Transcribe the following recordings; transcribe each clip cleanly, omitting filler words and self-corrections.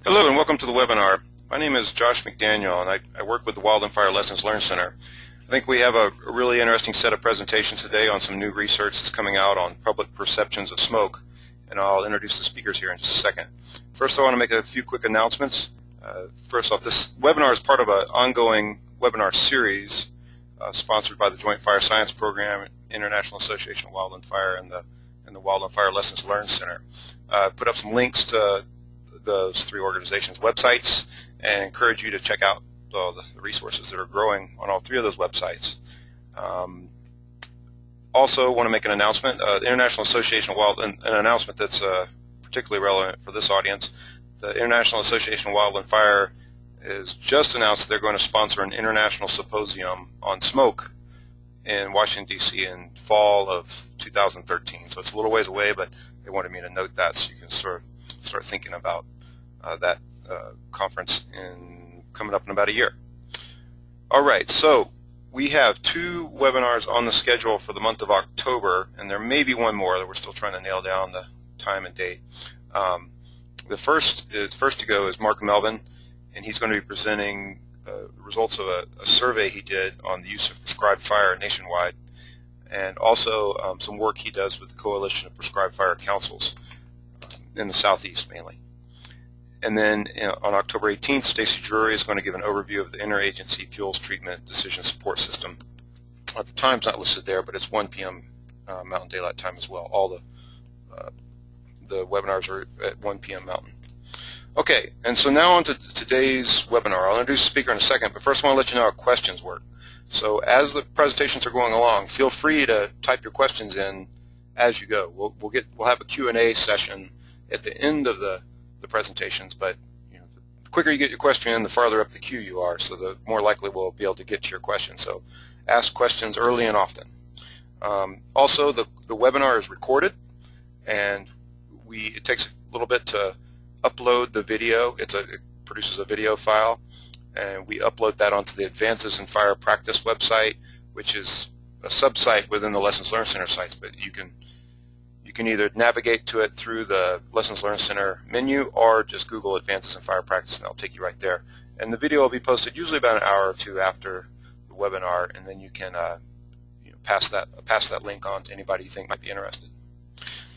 Hello and welcome to the webinar. My name is Josh McDaniel and I work with the Wildland Fire Lessons Learned Center. I think we have a really interesting set of presentations today on some new research that's coming out on public perceptions of smoke, and I'll introduce the speakers here in just a second. First, I want to make a few quick announcements. First off, this webinar is part of an ongoing webinar series sponsored by the Joint Fire Science Program, International Association of Wildland Fire, and the Wildland Fire Lessons Learned Center. Put up some links to those three organizations' websites and encourage you to check out the resources that are growing on all three of those websites. Also want to make an announcement. The International Association of Wildland, an announcement that's particularly relevant for this audience. The International Association of Wildland Fire has just announced they're going to sponsor an international symposium on smoke in Washington, D.C. in fall of 2013. So it's a little ways away, but they wanted me to note that so you can start thinking about that conference coming up in about a year. All right, so we have two webinars on the schedule for the month of October, and there may be one more that we're still trying to nail down the time and date. The first to go is Mark Melvin, and he's going to be presenting the results of a survey he did on the use of prescribed fire nationwide, and also some work he does with the Coalition of Prescribed Fire Councils in the Southeast mainly. And then on October 18th, Stacey Drury is going to give an overview of the Interagency Fuels Treatment Decision Support System. The time's not listed there, but it's 1 p.m. Mountain Daylight Time as well. All the webinars are at 1 p.m. Mountain. Okay, and so now on to today's webinar. I'll introduce the speaker in a second, but first I want to let you know how questions work. So as the presentations are going along, feel free to type your questions in as you go. We'll have a Q&A session at the end of the presentations, but the quicker you get your question in, the farther up the queue you are, so the more likely we'll be able to get to your question. So ask questions early and often. Also, the webinar is recorded, and it takes a little bit to upload the video. It produces a video file, and we upload that onto the Advances in Fire Practice website, which is a sub-site within the Lessons Learned Center sites, but you can either navigate to it through the Lessons Learned Center menu or just Google Advances in Fire Practice, and that'll take you right there. And the video will be posted usually about an hour or two after the webinar, and then you can pass that link on to anybody you think might be interested.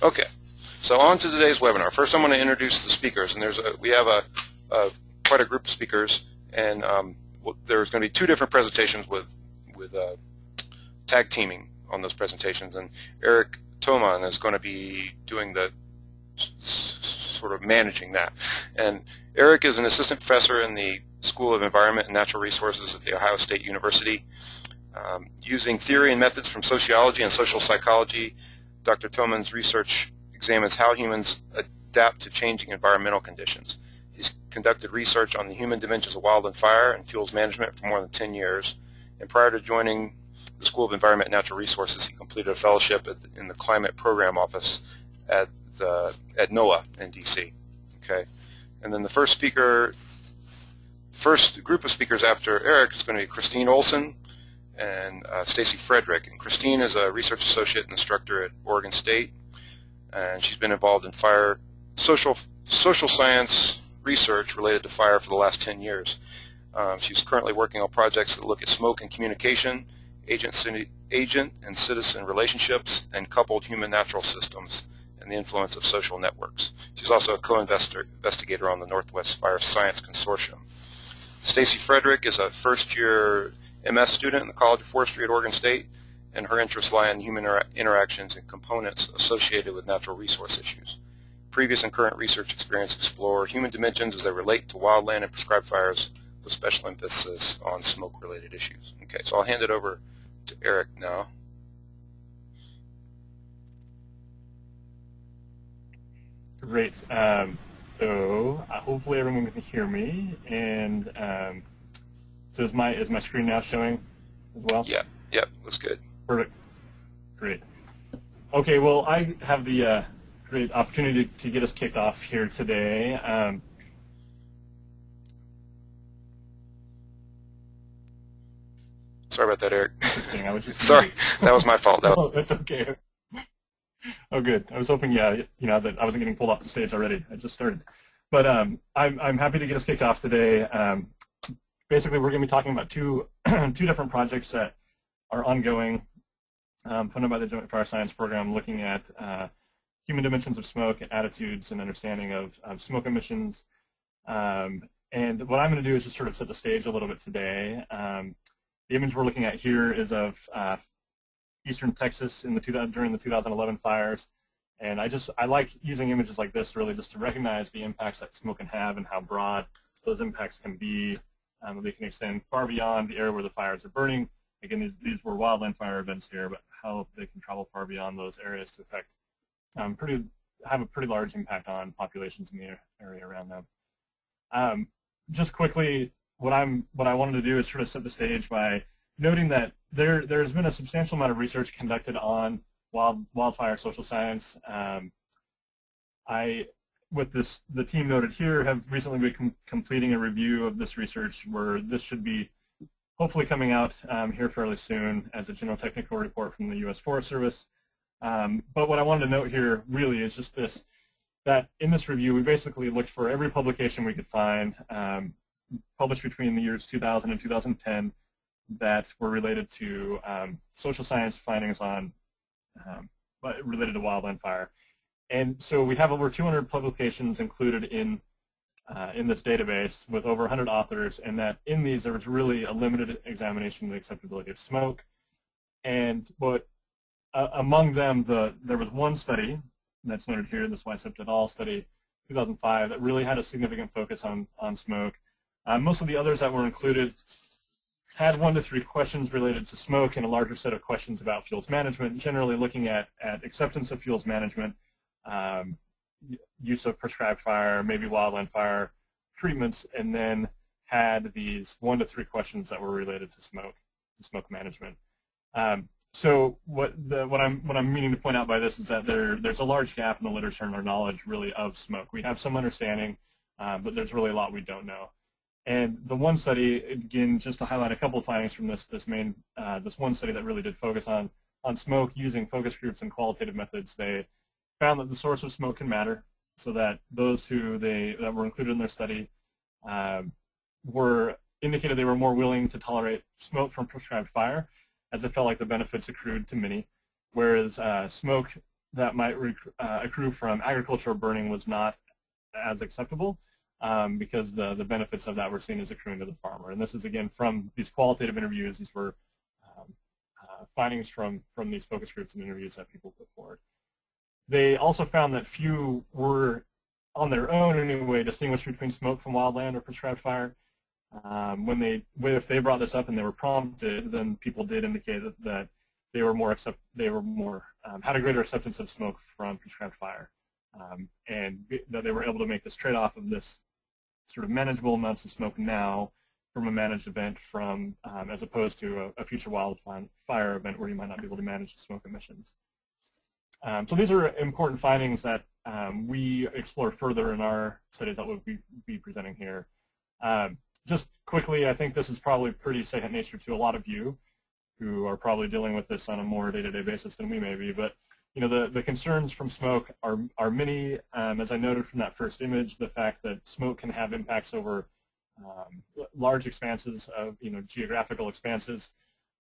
Okay, so on to today's webinar. First, I'm going to introduce the speakers, and we have quite a group of speakers, and there's going to be two different presentations with tag teaming on those presentations, and Eric Toman is going to be doing the sort of managing that. And Eric is an assistant professor in the School of Environment and Natural Resources at The Ohio State University. Using theory and methods from sociology and social psychology, Dr. Toman's research examines how humans adapt to changing environmental conditions. He's conducted research on the human dimensions of wildland fire and fuels management for more than 10 years. And prior to joining the School of Environment and Natural Resources, he completed a fellowship in the Climate Program Office at NOAA in D.C. Okay, and then the first group of speakers after Eric is going to be Christine Olsen and Stacey Frederick. And Christine is a research associate and instructor at Oregon State, and she's been involved in fire social science research related to fire for the last 10 years. She's currently working on projects that look at smoke and communication, agent and citizen relationships, and coupled human-natural systems, and the influence of social networks. She's also a co-investigator on the Northwest Fire Science Consortium. Stacey Frederick is a first-year MS student in the College of Forestry at Oregon State, and her interests lie in human interactions and components associated with natural resource issues. Previous and current research experience explore human dimensions as they relate to wildland and prescribed fires, with special emphasis on smoke-related issues. Okay, so I'll hand it over to Eric now. Great. So hopefully everyone can hear me. And so is my screen now showing as well? Yeah. Yep. Looks good. Perfect. Great. Okay. Well, I have the great opportunity to get us kicked off here today. Sorry about that, Eric. Interesting. I was just sorry, that was my fault. Oh, that's okay. Oh, good. I was hoping, that I wasn't getting pulled off the stage already. I just started. But I'm happy to get us kicked off today. Basically, we're going to be talking about two different projects that are ongoing, funded by the Joint Fire Science Program, looking at human dimensions of smoke, attitudes, and understanding of smoke emissions. And what I'm going to do is just sort of set the stage a little bit today. The image we're looking at here is of eastern Texas during the 2011 fires. And I like using images like this really just to recognize the impacts that smoke can have and how broad those impacts can be. They can extend far beyond the area where the fires are burning. Again, these were wildland fire events here, but how they can travel far beyond those areas to affect have a pretty large impact on populations in the area around them. Just quickly, what I wanted to do is sort of set the stage by noting that there's been a substantial amount of research conducted on wildfire social science. The team noted here, have recently been completing a review of this research, where this should be hopefully coming out here fairly soon as a general technical report from the U.S. Forest Service. But what I wanted to note here really is just this, that in this review we basically looked for every publication we could find published between the years 2000 and 2010 that were related to social science findings on related to wildland fire. And so we have over 200 publications included in this database with over 100 authors, and that in these there was really a limited examination of the acceptability of smoke. And among them, there was one study that's noted here, this Wycept et al. Study 2005, that really had a significant focus on smoke. Most of the others that were included had 1 to 3 questions related to smoke and a larger set of questions about fuels management, generally looking at acceptance of fuels management, use of prescribed fire, maybe wildland fire treatments, and then had these 1 to 3 questions that were related to smoke management. So what I'm meaning to point out by this is that there's a large gap in the literature and our knowledge really of smoke. We have some understanding, but there's really a lot we don't know. And the one study, again, just to highlight a couple of findings from this one study that really did focus on smoke using focus groups and qualitative methods, they found that the source of smoke can matter, so that those that were included in their study indicated they were more willing to tolerate smoke from prescribed fire, as it felt like the benefits accrued to many, whereas smoke that might accrue from agricultural burning was not as acceptable, because the benefits of that were seen as accruing to the farmer. And this is, again, from these qualitative interviews. These were findings from these focus groups and interviews that people put forward. They also found that few were, on their own anyway, distinguished between smoke from wildland or prescribed fire. If they brought this up and they were prompted, then people did indicate that they had a greater acceptance of smoke from prescribed fire, and that they were able to make this trade-off of this sort of manageable amounts of smoke now from a managed event as opposed to a future wildfire event where you might not be able to manage the smoke emissions. So these are important findings that we explore further in our studies that we'll be presenting here. Just quickly, I think this is probably pretty second nature to a lot of you who are probably dealing with this on a more day-to-day basis than we may be. But the concerns from smoke are many. As I noted from that first image, the fact that smoke can have impacts over large expanses of geographical expanses,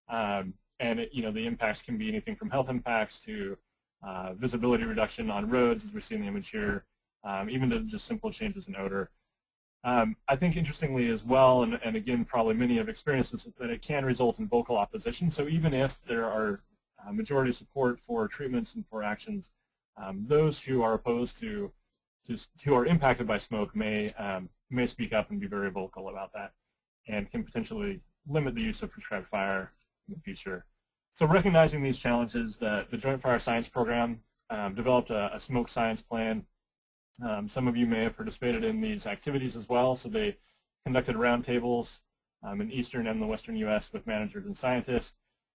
and the impacts can be anything from health impacts to visibility reduction on roads, as we see in the image here, even to just simple changes in odor. I think interestingly as well, and again probably many have experienced this, that it can result in vocal opposition. So even if there are majority support for treatments and for actions, those who are opposed who are impacted by smoke may speak up and be very vocal about that, and can potentially limit the use of prescribed fire in the future. So recognizing these challenges, the Joint Fire Science Program developed a smoke science plan. Some of you may have participated in these activities as well. So they conducted roundtables in eastern and the western U.S. with managers and scientists.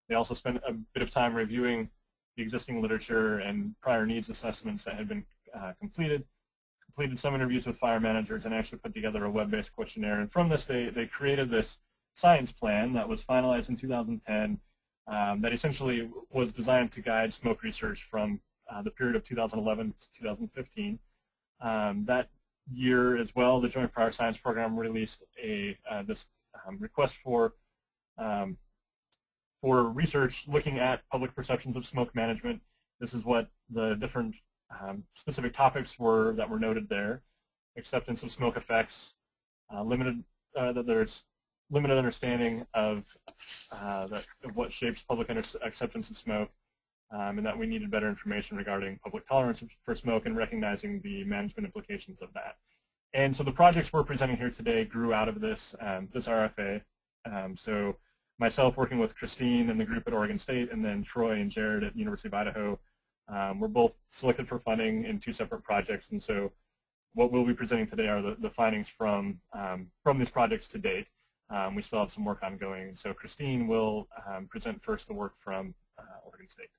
They also spent a bit of time reviewing the existing literature and prior needs assessments that had been completed some interviews with fire managers, and actually put together a web-based questionnaire. And from this, they created this science plan that was finalized in 2010 that essentially was designed to guide smoke research from the period of 2011 to 2015. year as well, the Joint Fire Science Program released this request for research looking at public perceptions of smoke management. This is what the different specific topics were that were noted there: acceptance of smoke effects, that there's limited understanding of what shapes public acceptance of smoke, and that we needed better information regarding public tolerance for smoke and recognizing the management implications of that. And so the projects we're presenting here today grew out of this RFA. So myself working with Christine and the group at Oregon State, and then Troy and Jarod at University of Idaho, we're both selected for funding in 2 separate projects. And so what we'll be presenting today are the findings from these projects to date. We still have some work ongoing. So Christine will present first the work from Oregon State.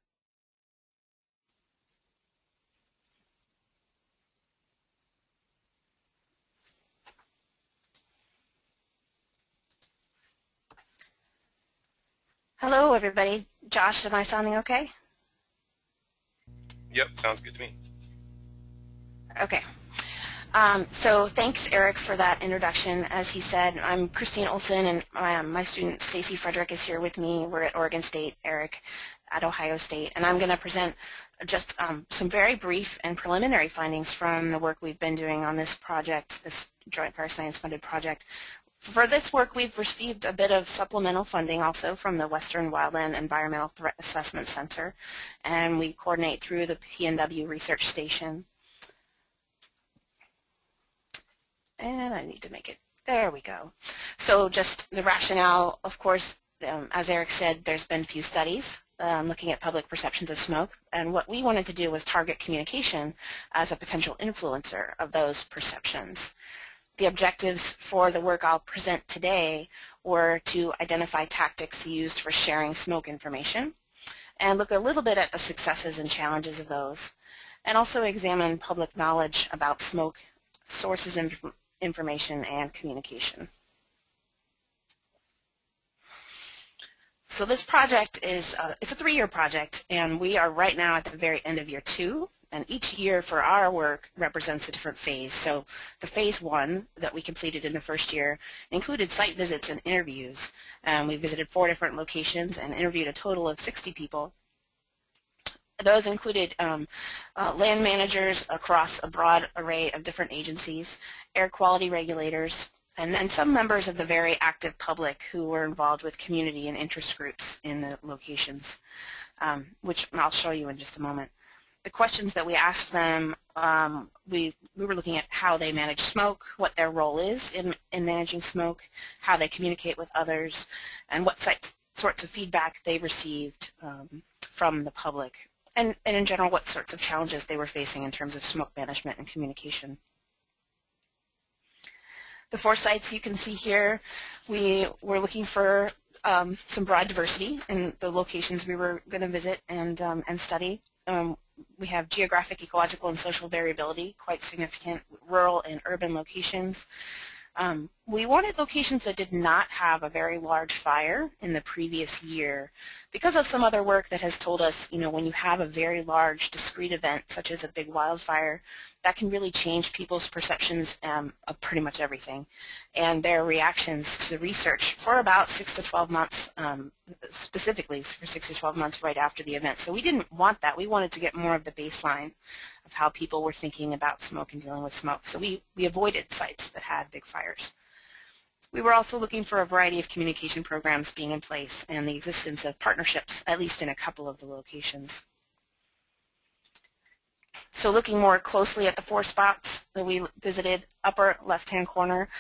Hello, everybody. Josh, am I sounding okay? Yep, sounds good to me. Okay. So thanks, Eric, for that introduction. As he said, I'm Christine Olsen, and my student Stacey Frederick is here with me. We're at Oregon State, Eric at Ohio State, and I'm going to present just some very brief and preliminary findings from the work we've been doing on this project, this Joint Fire Science funded project. For this work, we've received a bit of supplemental funding also from the Western Wildland Environmental Threat Assessment Center, and we coordinate through the PNW Research Station. And I need to make it, there we go. So just the rationale, of course, as Eric said, there's been a few studies looking at public perceptions of smoke, and what we wanted to do was target communication as a potential influencer of those perceptions. The objectives for the work I'll present today were to identify tactics used for sharing smoke information and look a little bit at the successes and challenges of those, and also examine public knowledge about smoke, sources of information, and communication. So this project is it's a 3-year project, and we are right now at the very end of year 2. And each year for our work represents a different phase. So the phase 1 that we completed in the first year included site visits and interviews. We visited 4 different locations and interviewed a total of 60 people. Those included land managers across a broad array of different agencies, air quality regulators, and then some members of the very active public who were involved with community and interest groups in the locations, which I'll show you in just a moment. The questions that we asked them, we were looking at how they manage smoke, what their role is in managing smoke, how they communicate with others, and what sorts of feedback they received from the public, and in general what sorts of challenges they were facing in terms of smoke management and communication. The 4 sites you can see here, we were looking for some broad diversity in the locations we were going to visit and study. We have geographic, ecological, and social variability, quite significant, rural and urban locations. We wanted locations that did not have a very large fire in the previous year because of some other work that has told us, when you have a very large discrete event, such as a big wildfire, that can really change people's perceptions of pretty much everything and their reactions to the research for about 6 to 12 months, specifically for 6 to 12 months right after the event. So we didn't want that. We wanted to get more of the baseline of how people were thinking about smoke and dealing with smoke. So we avoided sites that had big fires. We were also looking for a variety of communication programs being in place and the existence of partnerships, at least in a couple of the locations. So looking more closely at the 4 spots that we visited, upper left-hand corner,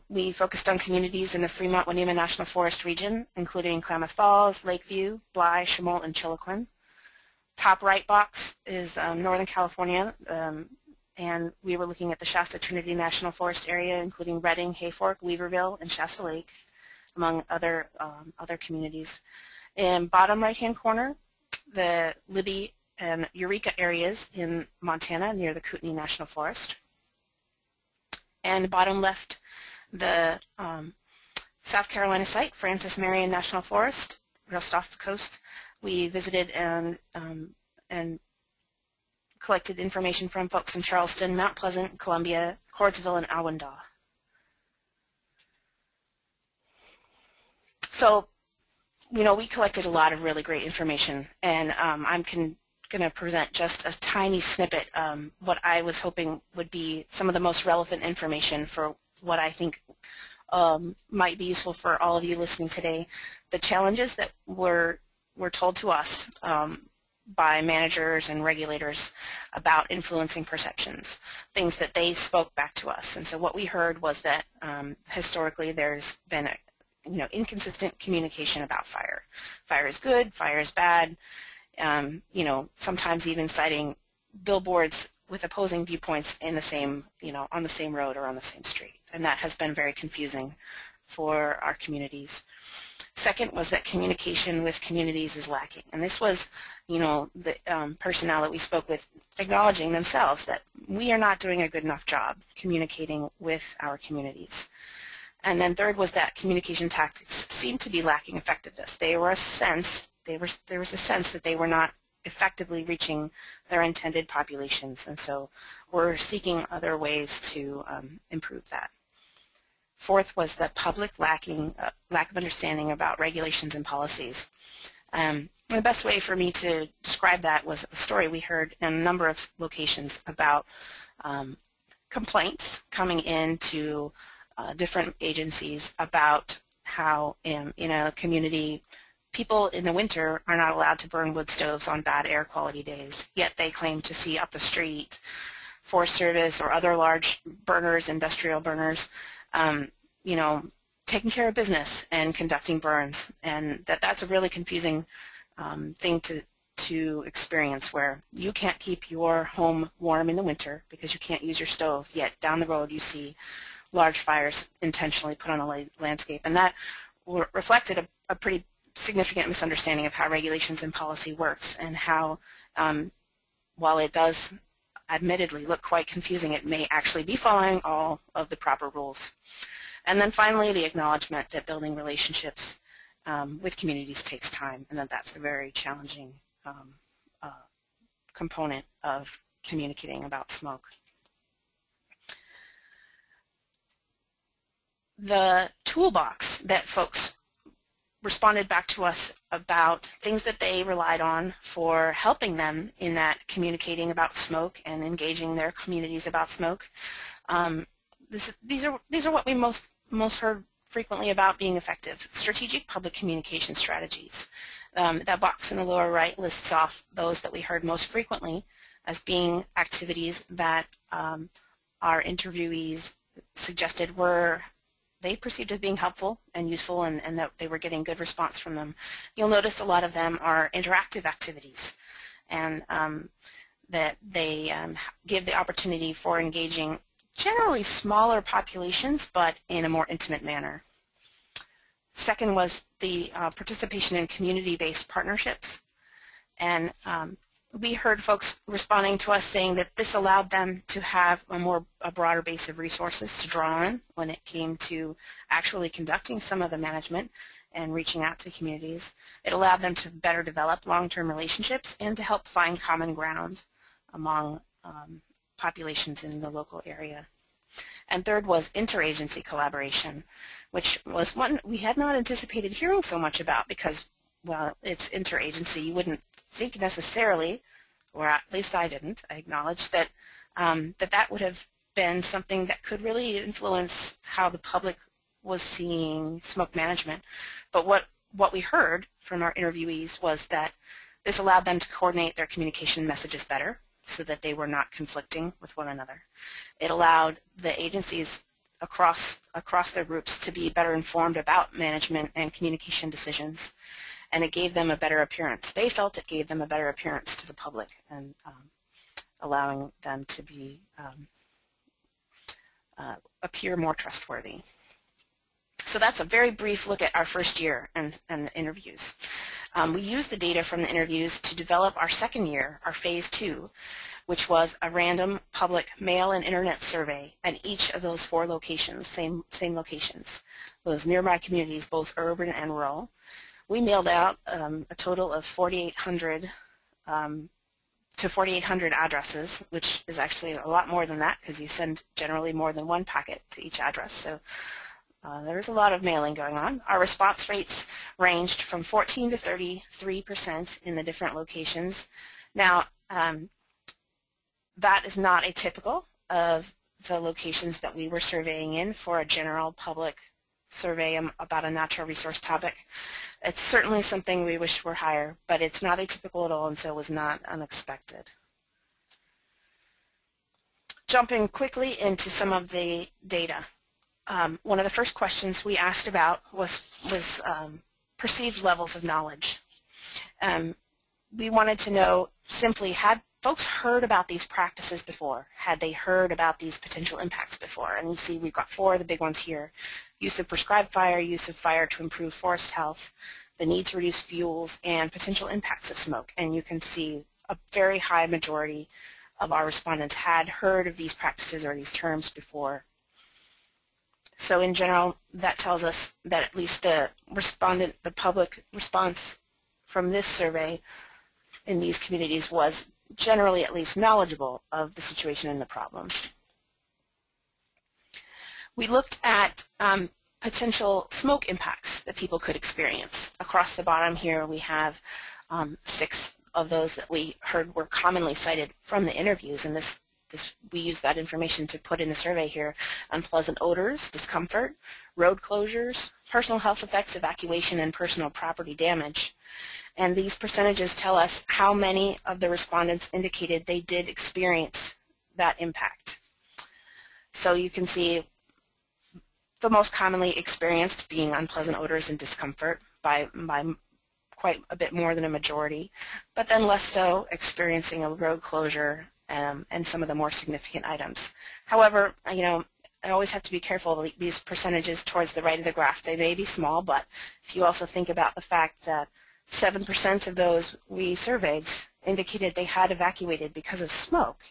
we focused on communities in the Fremont-Waneema National Forest region, including Klamath Falls, Lakeview, Bly, Chemult, and Chiloquin. Top right box is Northern California, and we were looking at the Shasta Trinity National Forest area, including Redding, Hayfork, Weaverville, and Shasta Lake, among other communities. In bottom right-hand corner, the Libby and Eureka areas in Montana near the Kootenai National Forest. And bottom left, the South Carolina site, Francis Marion National Forest, just off the coast. We visited and collected information from folks in Charleston, Mount Pleasant, Columbia, Cordsville, and Awendaw. So, you know, we collected a lot of really great information, and I'm going to present just a tiny snippet, what I was hoping would be some of the most relevant information for what I think might be useful for all of you listening today. The challenges that were told to us by managers and regulators about influencing perceptions, things that they spoke back to us. And so what we heard was that historically there's been inconsistent communication about fire. Fire is good, fire is bad, sometimes even citing billboards with opposing viewpoints in the same, on the same road or on the same street. And that has been very confusing for our communities. Second was that communication with communities is lacking. And this was, the personnel that we spoke with acknowledging themselves that we are not doing a good enough job communicating with our communities. And then third was that communication tactics seemed to be lacking effectiveness. There was a sense that they were not effectively reaching their intended populations, and so we're seeking other ways to improve that. Fourth was the public lack of understanding about regulations and policies. The best way for me to describe that was a story we heard in a number of locations about complaints coming into different agencies about how in a community people in the winter are not allowed to burn wood stoves on bad air quality days, yet they claim to see up the street Forest Service or other large burners, industrial burners, taking care of business and conducting burns. And that's a really confusing thing to experience, where you can't keep your home warm in the winter because you can't use your stove, yet down the road you see large fires intentionally put on the landscape. And that reflected a pretty significant misunderstanding of how regulations and policy works, and how, while it does admittedly look quite confusing, it may actually be following all of the proper rules. And then finally, the acknowledgement that building relationships with communities takes time, and that's a very challenging component of communicating about smoke. The toolbox that folks responded back to us about, things that they relied on for helping them in that communicating about smoke and engaging their communities about smoke. These are what we most heard frequently about being effective. Strategic public communication strategies. That box in the lower right lists off those that we heard most frequently as being activities that our interviewees suggested they perceived as being helpful and useful, and that they were getting good response from them. You'll notice a lot of them are interactive activities, and that they give the opportunity for engaging generally smaller populations, but in a more intimate manner. Second was the participation in community-based partnerships, and we heard folks responding to us saying that this allowed them to have a broader base of resources to draw on when it came to actually conducting some of the management and reaching out to communities. It allowed them to better develop long-term relationships and to help find common ground among populations in the local area. And third was interagency collaboration, which was one we had not anticipated hearing so much about because, well, it's interagency. You wouldn't think necessarily, or at least I didn't, I acknowledge that that would have been something that could really influence how the public was seeing smoke management. But what we heard from our interviewees was that this allowed them to coordinate their communication messages better so that they were not conflicting with one another. It allowed the agencies across their groups to be better informed about management and communication decisions, and it gave them a better appearance. They felt it gave them a better appearance to the public, and allowing them to be appear more trustworthy. So that's a very brief look at our first year and the interviews. We used the data from the interviews to develop our second year, our phase 2, which was a random public mail and internet survey at each of those 4 locations, same locations, those nearby communities, both urban and rural. We mailed out a total of 4,800 to 4,800 addresses, which is actually a lot more than that because you send generally more than one packet to each address. So there's a lot of mailing going on. Our response rates ranged from 14 to 33% in the different locations. Now, that is not atypical of the locations that we were surveying in for a general public survey about a natural resource topic. It's certainly something we wish were higher, but it's not atypical at all, and so was not unexpected. Jumping quickly into some of the data. One of the first questions we asked about was perceived levels of knowledge. We wanted to know simply, had folks heard about these practices before? Had they heard about these potential impacts before? And you see we've got 4 of the big ones here. Use of prescribed fire, use of fire to improve forest health, the need to reduce fuels, and potential impacts of smoke. And you can see a very high majority of our respondents had heard of these practices or these terms before. So in general, that tells us that at least the public response from this survey in these communities was generally at least knowledgeable of the situation and the problem. We looked at potential smoke impacts that people could experience. Across the bottom here we have 6 of those that we heard were commonly cited from the interviews, and we use that information to put in the survey here. Unpleasant odors, discomfort, road closures, personal health effects, evacuation, and personal property damage. And these percentages tell us how many of the respondents indicated they did experience that impact. So you can see the most commonly experienced being unpleasant odors and discomfort by quite a bit more than a majority, but then less so experiencing a road closure and some of the more significant items. However, you know, I always have to be careful. These percentages towards the right of the graph, they may be small, but if you also think about the fact that 7% of those we surveyed indicated they had evacuated because of smoke,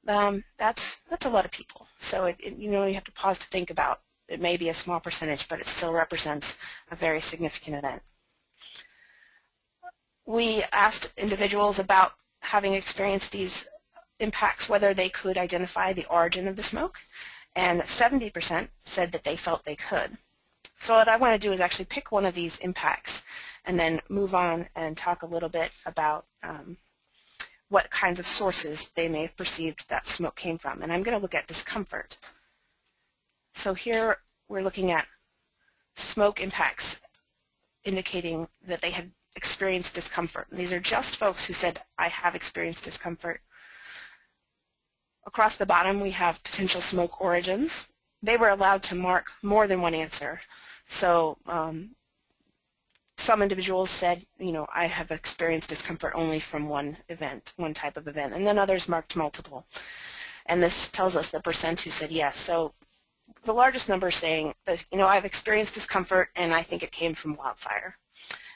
that's a lot of people. So you know, you have to pause to think about. It may be a small percentage, but it still represents a very significant event. We asked individuals about having experienced these impacts, whether they could identify the origin of the smoke, and 70% said that they felt they could. So what I want to do is actually pick one of these impacts and then move on and talk a little bit about what kinds of sources they may have perceived that smoke came from. And I'm going to look at discomfort. So here we're looking at smoke impacts indicating that they had experienced discomfort. And these are just folks who said, I have experienced discomfort. Across the bottom we have potential smoke origins. They were allowed to mark more than one answer. So some individuals said, you know, I have experienced discomfort only from one event, one type of event, and then others marked multiple. And this tells us the percent who said yes. So the largest number saying that, you know, I've experienced discomfort and I think it came from wildfire.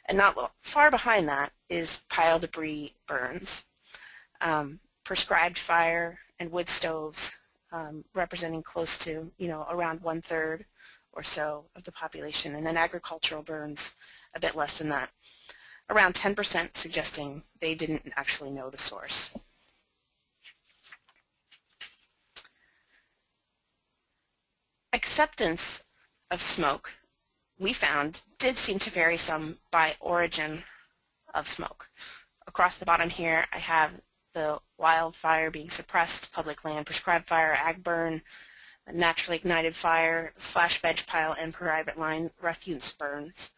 And not far behind that is pile debris burns, prescribed fire, and wood stoves, representing close to, you know, around 1/3 or so of the population, and then agricultural burns, a bit less than that. Around 10% suggesting they didn't actually know the source. Acceptance of smoke, we found, did seem to vary some by origin of smoke. Across the bottom here I have the wildfire being suppressed, public land, prescribed fire, ag burn, naturally ignited fire, slash veg pile, and private line refuse burns.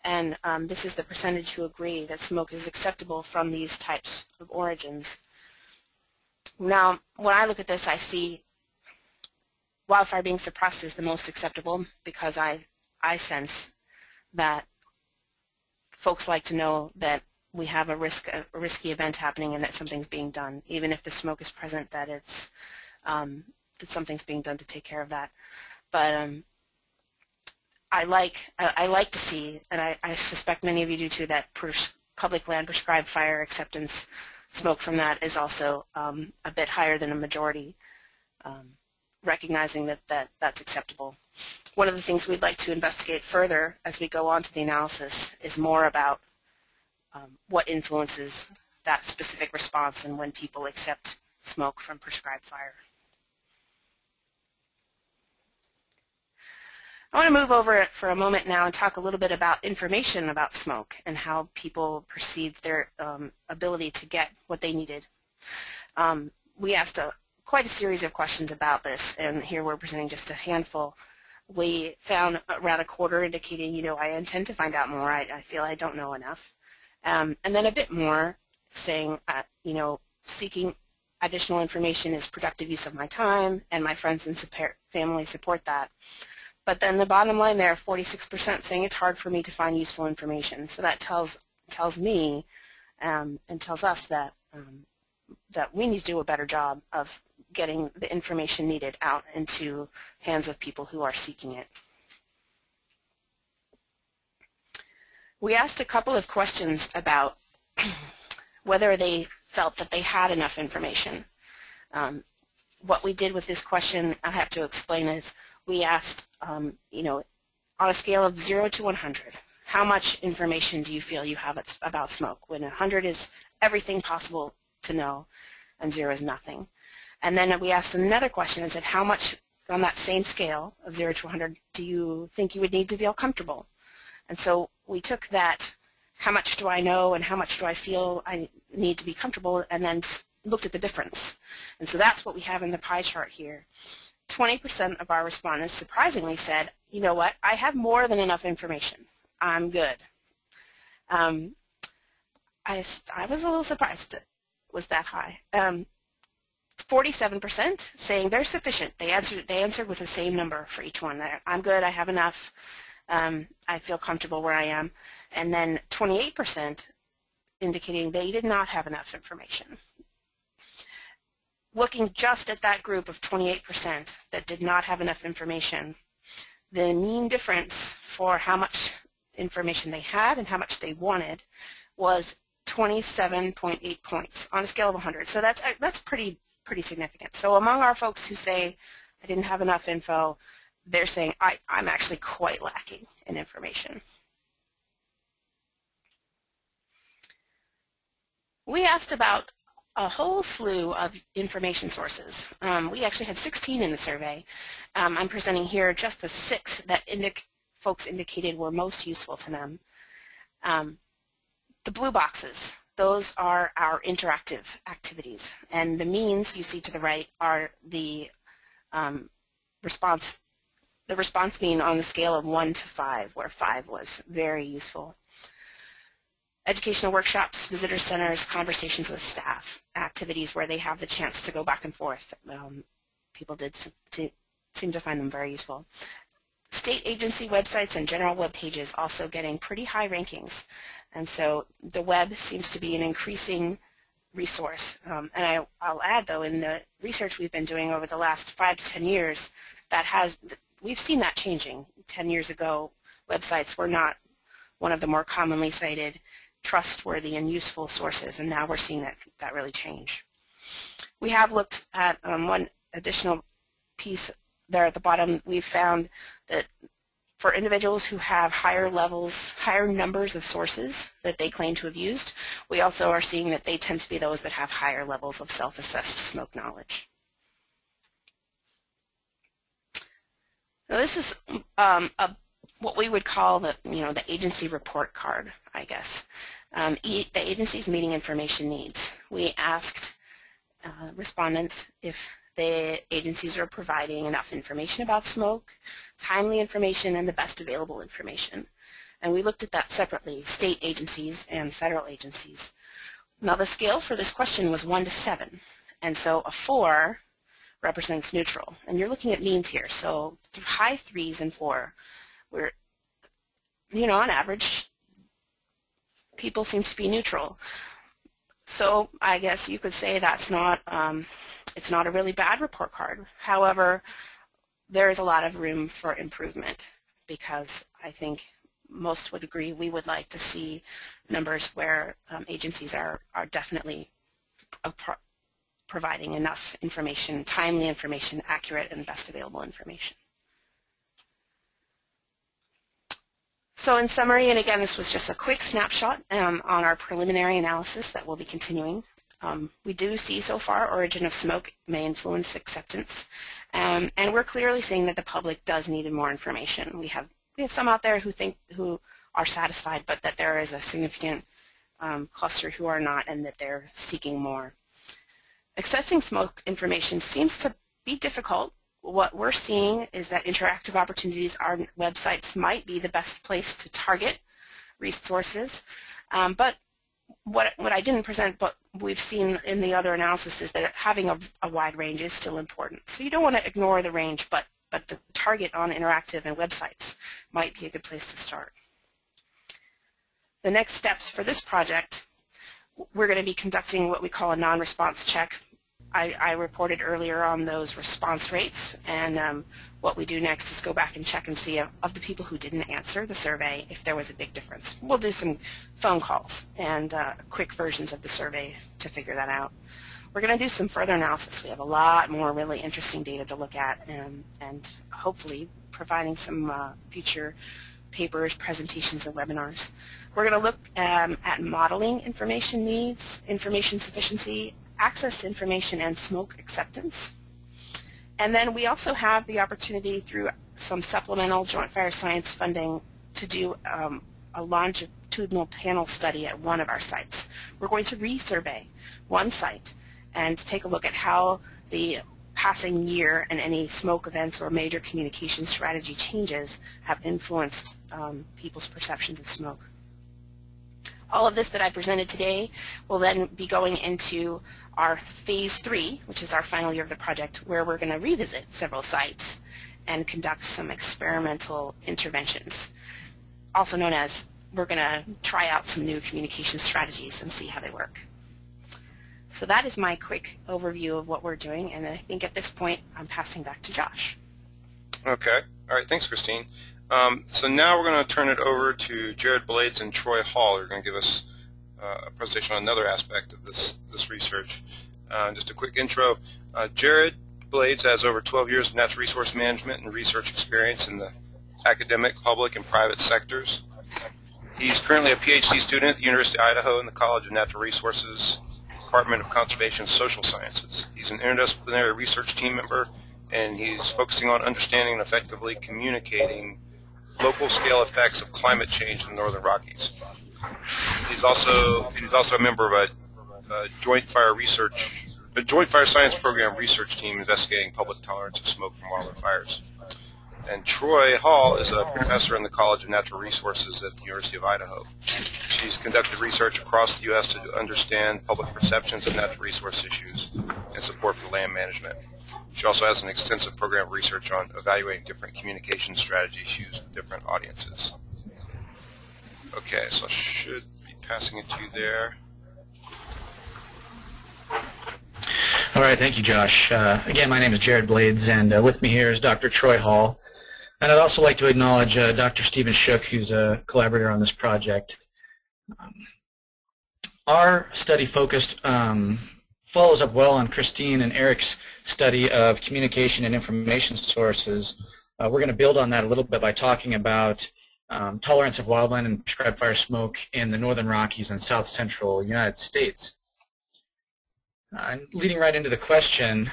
And this is the percentage who agree that smoke is acceptable from these types of origins. Now, when I look at this, I see wildfire being suppressed is the most acceptable because I sense that folks like to know that we have a risky event happening and that something's being done, even if the smoke is present, that it's that something's being done to take care of that. But I like to see, and I suspect many of you do too, that public land prescribed fire acceptance smoke from that is also a bit higher than a majority, recognizing that that's acceptable. One of the things we'd like to investigate further as we go on to the analysis is more about what influences that specific response and when people accept smoke from prescribed fire. I want to move over for a moment now and talk a little bit about information about smoke and how people perceived their ability to get what they needed. We asked quite a series of questions about this, and here we're presenting just a handful. We found around a quarter indicating, you know, I intend to find out more. I feel I don't know enough. And then a bit more saying, you know, seeking additional information is productive use of my time, and my friends and family support that. But then the bottom line there, 46% saying it's hard for me to find useful information. So that tells me and tells us that that we need to do a better job of getting the information needed out into hands of people who are seeking it. We asked a couple of questions about whether they felt that they had enough information. What we did with this question, I have to explain, is we asked, you know, on a scale of 0 to 100, how much information do you feel you have about smoke? When 100 is everything possible to know and 0 is nothing. And then we asked another question and said, how much on that same scale of 0 to 100 do you think you would need to feel comfortable? And so we took that, how much do I know and how much do I feel I need to be comfortable, and then looked at the difference. And so that's what we have in the pie chart here. 20% of our respondents surprisingly said, you know what, I have more than enough information. I'm good. I was a little surprised it was that high. 47% saying they're sufficient. They answered with the same number for each one. I'm good, I have enough, I feel comfortable where I am. And then 28% indicating they did not have enough information. Looking just at that group of 28% that did not have enough information, the mean difference for how much information they had and how much they wanted was 27.8 points on a scale of 100. So that's pretty significant. So among our folks who say, I didn't have enough info, they're saying, I'm actually quite lacking in information. We asked about a whole slew of information sources. We actually had 16 in the survey. I'm presenting here just the 6 that folks indicated were most useful to them. The blue boxes, those are our interactive activities, and the means you see to the right are the response mean on the scale of 1 to 5, where 5 was very useful. Educational workshops, visitor centers, conversations with staff, activities where they have the chance to go back and forth. People did seem to find them very useful. State agency websites and general web pages also getting pretty high rankings. And so the web seems to be an increasing resource. And I'll add, though, in the research we've been doing over the last 5 to 10 years, we've seen that changing. 10 years ago, websites were not one of the more commonly cited trustworthy and useful sources, and now we're seeing that really change. We have looked at one additional piece there at the bottom. We've found that for individuals who have higher numbers of sources that they claim to have used, we also are seeing that they tend to be those that have higher levels of self-assessed smoke knowledge. Now this is what we would call the agency report card, I guess. The agency's meeting information needs. We asked respondents if the agencies are providing enough information about smoke, timely information, and the best available information. And we looked at that separately, state agencies and federal agencies. Now the scale for this question was 1 to 7, and so a 4 represents neutral. And you're looking at means here, so high 3s and 4. We're, on average, people seem to be neutral. So I guess you could say that's not, it's not a really bad report card. However, there is a lot of room for improvement because I think most would agree we would like to see numbers where agencies are definitely providing enough information, timely information, accurate and best available information. So in summary, and again, this was just a quick snapshot on our preliminary analysis that we'll be continuing. We do see so far origin of smoke may influence acceptance, and we're clearly seeing that the public does need more information. We have some out there who are satisfied, but that there is a significant cluster who are not, and that they're seeking more. Accessing smoke information seems to be difficult. What we're seeing is that interactive opportunities, our websites might be the best place to target resources, but what I didn't present, but we've seen in the other analysis, is that having a wide range is still important. So you don't want to ignore the range, but the target on interactive and websites might be a good place to start. The next steps for this project, we're going to be conducting what we call a non-response check. I reported earlier on those response rates, and what we do next is go back and check and see of the people who didn't answer the survey if there was a big difference. We'll do some phone calls and quick versions of the survey to figure that out. We're going to do some further analysis. We have a lot more really interesting data to look at, and hopefully providing some future papers, presentations, and webinars. We're going to look at modeling information needs, information sufficiency, access to information, and smoke acceptance. And then we also have the opportunity through some supplemental Joint Fire Science funding to do a longitudinal panel study at one of our sites. We're going to resurvey one site and take a look at how the passing year and any smoke events or major communication strategy changes have influenced people's perceptions of smoke. All of this that I presented today will then be going into our phase 3, which is our final year of the project, where we're going to revisit several sites and conduct some experimental interventions. Also known as, we're going to try out some new communication strategies and see how they work. So that is my quick overview of what we're doing, and I think at this point I'm passing back to Josh. Okay. All right. Thanks, Christine. So now we're going to turn it over to Jarod Blades and Troy Hall, who are going to give us a presentation on another aspect of this research. Just a quick intro. Jarod Blades has over 12 years of natural resource management and research experience in the academic, public, and private sectors. He's currently a PhD student at the University of Idaho in the College of Natural Resources, Department of Conservation and Social Sciences. He's an interdisciplinary research team member, and he's focusing on understanding and effectively communicating local scale effects of climate change in the Northern Rockies. He's also a member of a Joint Fire Science Program research team investigating public tolerance of smoke from wildland fires. And Troy Hall is a professor in the College of Natural Resources at the University of Idaho. She's conducted research across the U.S. to understand public perceptions of natural resource issues and support for land management. She also has an extensive program of research on evaluating different communication strategies used with different audiences. Okay, so I should be passing it to you there. All right, thank you, Josh. Again, my name is Jarod Blades, and with me here is Dr. Troy Hall. And I'd also like to acknowledge Dr. Stephen Shook, who's a collaborator on this project. Our study follows up well on Christine and Eric's study of communication and information sources. We're going to build on that a little bit by talking about tolerance of wildland and prescribed fire smoke in the Northern Rockies and South Central United States. Leading right into the question,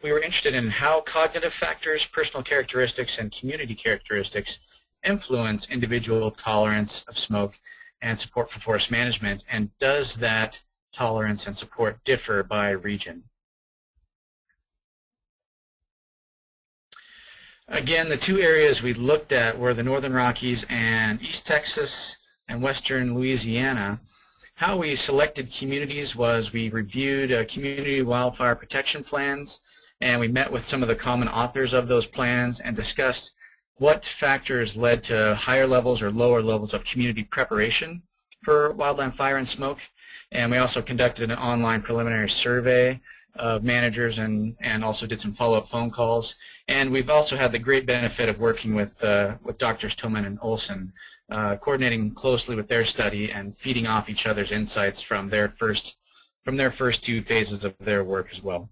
we were interested in how cognitive factors, personal characteristics, and community characteristics influence individual tolerance of smoke and support for forest management, and does that tolerance and support differ by region? Again, the two areas we looked at were the Northern Rockies and East Texas and Western Louisiana. How we selected communities was we reviewed community wildfire protection plans, and we met with some of the common authors of those plans and discussed what factors led to higher levels or lower levels of community preparation for wildland fire and smoke. And we also conducted an online preliminary survey of managers and also did some follow-up phone calls. And we've also had the great benefit of working with Drs. Toman and Olsen, coordinating closely with their study and feeding off each other's insights from their first two phases of their work as well.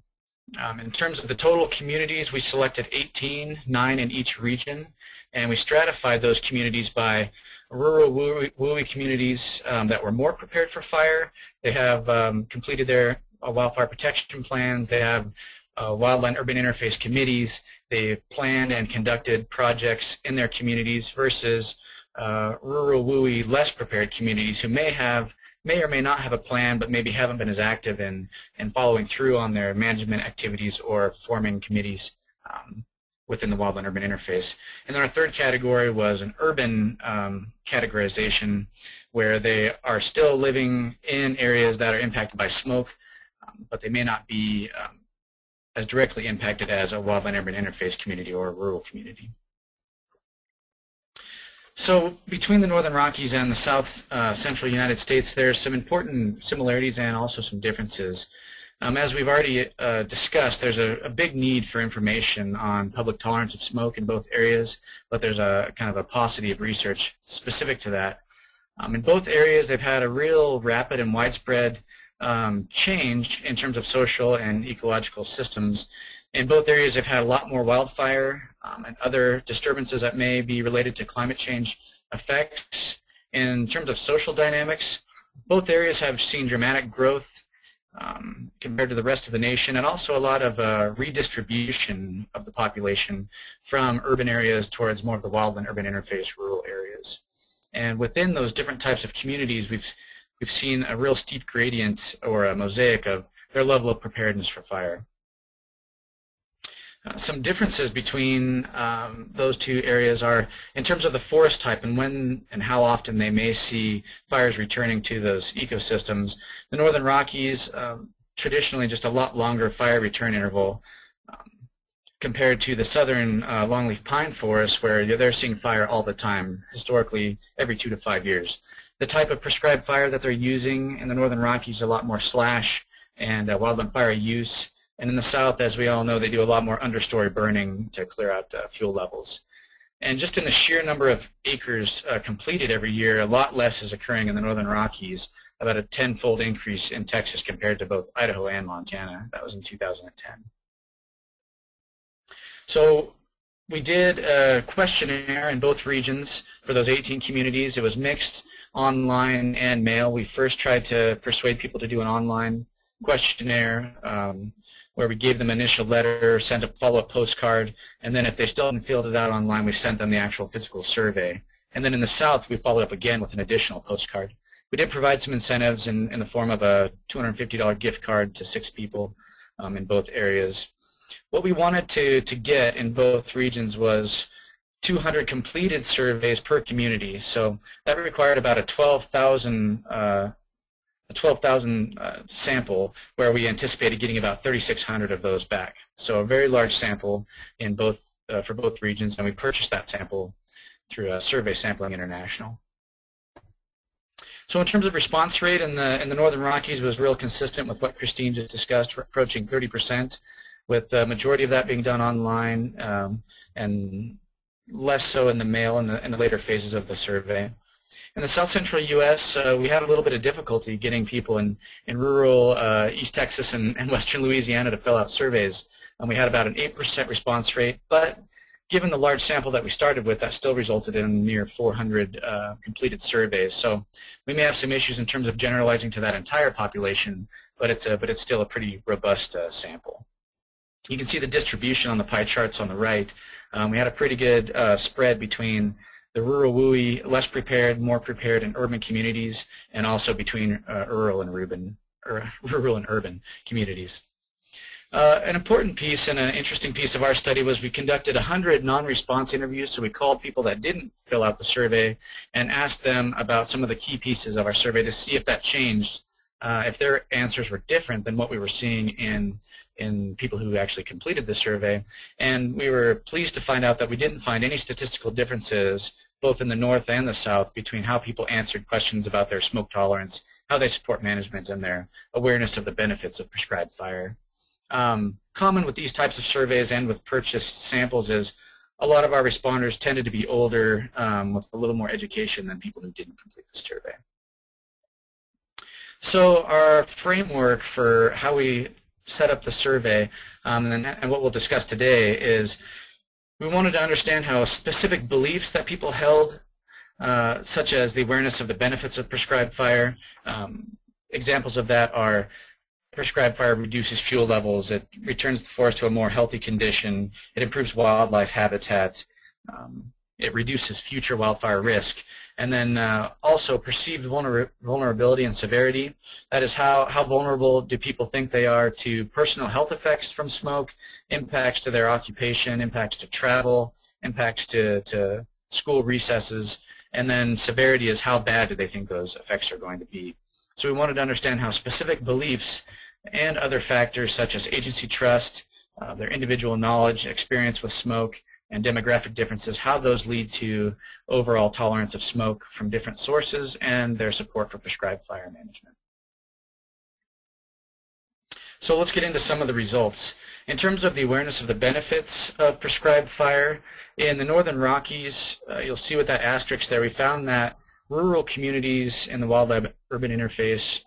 In terms of the total communities, we selected 18, 9 in each region, and we stratified those communities by rural WUI communities that were more prepared for fire. They have completed their wildfire protection plans. They have wildland urban interface committees. They've planned and conducted projects in their communities versus rural WUI less prepared communities who may or may not have a plan, but maybe haven't been as active in following through on their management activities or forming committees within the wildland urban interface. And then our third category was an urban categorization, where they are still living in areas that are impacted by smoke, but they may not be as directly impacted as a wildland urban interface community or a rural community. So between the Northern Rockies and the South Central United States, there's some important similarities and also some differences. As we've already discussed, there's a big need for information on public tolerance of smoke in both areas, but there's a kind of a paucity of research specific to that. In both areas, they've had a real rapid and widespread change in terms of social and ecological systems. In both areas, they've had a lot more wildfire and other disturbances that may be related to climate change effects. In terms of social dynamics, both areas have seen dramatic growth compared to the rest of the nation, and also a lot of redistribution of the population from urban areas towards more of the wildland urban interface rural areas. And within those different types of communities, we've seen a real steep gradient or a mosaic of their level of preparedness for fire. Some differences between those two areas are in terms of the forest type and when and how often they may see fires returning to those ecosystems. The Northern Rockies, traditionally just a lot longer fire return interval compared to the southern longleaf pine forests, where they're seeing fire all the time, historically every 2 to 5 years. The type of prescribed fire that they're using in the Northern Rockies is a lot more slash and wildland fire use. And in the south, as we all know, they do a lot more understory burning to clear out fuel levels. And just in the sheer number of acres completed every year, a lot less is occurring in the Northern Rockies, about a 10-fold increase in Texas compared to both Idaho and Montana. That was in 2010. So we did a questionnaire in both regions for those 18 communities. It was mixed online and mail. We first tried to persuade people to do an online questionnaire where we gave them an initial letter, sent a follow-up postcard, and then if they still hadn't filled it out online, we sent them the actual physical survey. And then in the South, we followed up again with an additional postcard. We did provide some incentives in the form of a $250 gift card to 6 people in both areas. What we wanted to get in both regions was 200 completed surveys per community. So that required about a 12,000 sample, where we anticipated getting about 3,600 of those back. So a very large sample in both for both regions, and we purchased that sample through Survey Sampling International. So in terms of response rate in the Northern Rockies, was real consistent with what Christine just discussed, approaching 30%, with the majority of that being done online and less so in the mail in the later phases of the survey. In the South Central U.S., we had a little bit of difficulty getting people in rural East Texas and Western Louisiana to fill out surveys. And we had about an 8% response rate, but given the large sample that we started with, that still resulted in near 400 completed surveys. So we may have some issues in terms of generalizing to that entire population, but it's still a pretty robust sample. You can see the distribution on the pie charts on the right. We had a pretty good spread between the rural WUI, less prepared, more prepared, and urban communities, and also between rural and urban communities. An important piece and an interesting piece of our study was we conducted 100 non-response interviews. So we called people that didn't fill out the survey and asked them about some of the key pieces of our survey to see if that changed, if their answers were different than what we were seeing in people who actually completed the survey. And we were pleased to find out that we didn't find any statistical differences both in the North and the South between how people answered questions about their smoke tolerance, how they support management, and their awareness of the benefits of prescribed fire. Common with these types of surveys and with purchased samples is a lot of our responders tended to be older with a little more education than people who didn't complete the survey. So our framework for how we set up the survey, and what we'll discuss today is we wanted to understand how specific beliefs that people held, such as the awareness of the benefits of prescribed fire. Examples of that are prescribed fire reduces fuel levels, it returns the forest to a more healthy condition, it improves wildlife habitat, it reduces future wildfire risk, and then also perceived vulnerability and severity. That is how vulnerable do people think they are to personal health effects from smoke, impacts to their occupation, impacts to travel, impacts to school recesses, and then severity is how bad do they think those effects are going to be. So we wanted to understand how specific beliefs and other factors such as agency trust, their individual knowledge, experience with smoke, and demographic differences, how those lead to overall tolerance of smoke from different sources and their support for prescribed fire management. So let's get into some of the results. In terms of the awareness of the benefits of prescribed fire, in the Northern Rockies, you'll see with that asterisk there, we found that rural communities in the wildland-urban interface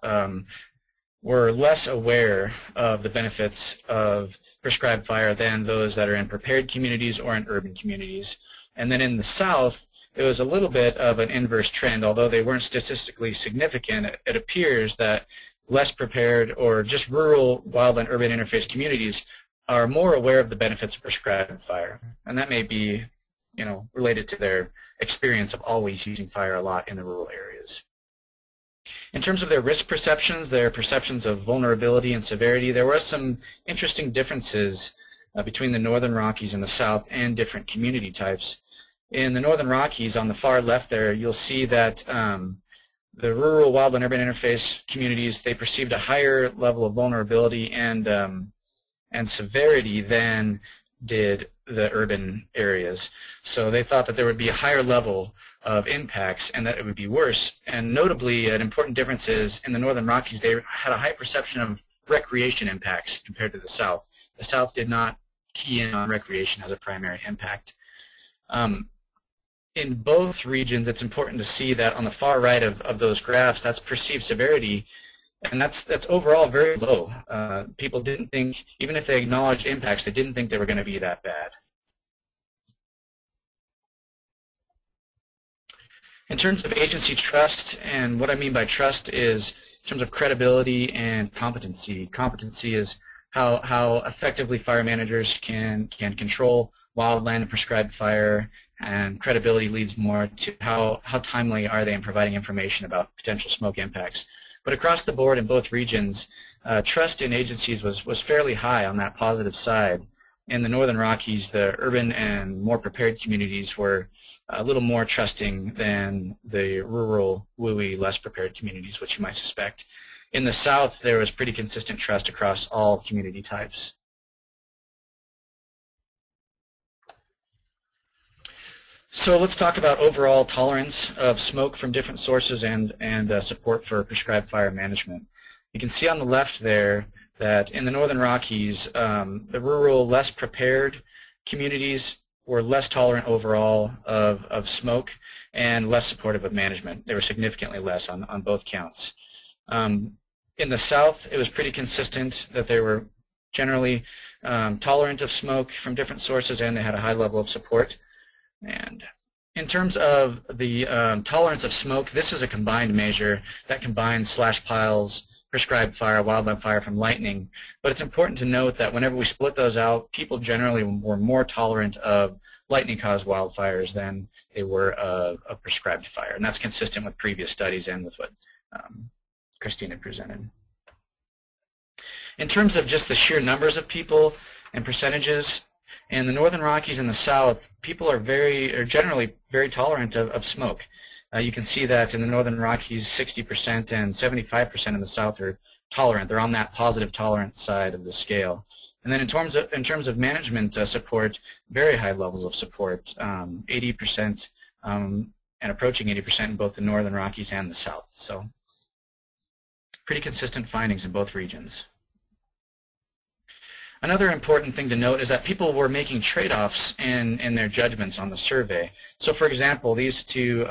were less aware of the benefits of prescribed fire than those that are in prepared communities or in urban communities. And then in the South, it was a little bit of an inverse trend. Although they weren't statistically significant, it appears that less prepared or just rural wildland-urban interface communities are more aware of the benefits of prescribed fire. And that may be, related to their experience of always using fire a lot in the rural areas. In terms of their risk perceptions, their perceptions of vulnerability and severity, there were some interesting differences between the Northern Rockies and the South and different community types. In the Northern Rockies, on the far left there, you'll see that the rural wildland-urban interface communities, they perceived a higher level of vulnerability and severity than did the urban areas. So they thought that there would be a higher level of impacts and that it would be worse. And notably, an important difference is in the Northern Rockies, they had a high perception of recreation impacts compared to the South. The South did not key in on recreation as a primary impact. In both regions, it's important to see that on the far right of those graphs, that's perceived severity, and that's overall very low. People didn't think, even if they acknowledged impacts, they didn't think they were going to be that bad. In terms of agency trust, and what I mean by trust is in terms of credibility and competency. Competency is how effectively fire managers can control wildland and prescribed fire, and credibility leads more to how timely are they in providing information about potential smoke impacts. But across the board in both regions, trust in agencies was fairly high on that positive side. In the Northern Rockies, the urban and more prepared communities were a little more trusting than the rural, wooey, less prepared communities, which you might suspect. In the South, there was pretty consistent trust across all community types. So let's talk about overall tolerance of smoke from different sources and support for prescribed fire management. You can see on the left there that in the Northern Rockies, the rural, less prepared communities were less tolerant overall of smoke and less supportive of management. They were significantly less on both counts. In the South, it was pretty consistent that they were generally tolerant of smoke from different sources and they had a high level of support. And in terms of the tolerance of smoke, this is a combined measure that combines slash piles, prescribed fire, wildland fire from lightning. But it's important to note that whenever we split those out, people generally were more tolerant of lightning-caused wildfires than they were of prescribed fire. And that's consistent with previous studies and with what Christina presented. In terms of just the sheer numbers of people and percentages, in the Northern Rockies and the South, people are generally very tolerant of smoke. You can see that in the Northern Rockies, 60% and 75% in the South are tolerant. They're on that positive tolerance side of the scale. And then in terms of management support, very high levels of support, 80% and approaching 80% in both the Northern Rockies and the South. So pretty consistent findings in both regions. Another important thing to note is that people were making trade-offs in their judgments on the survey. So for example, these two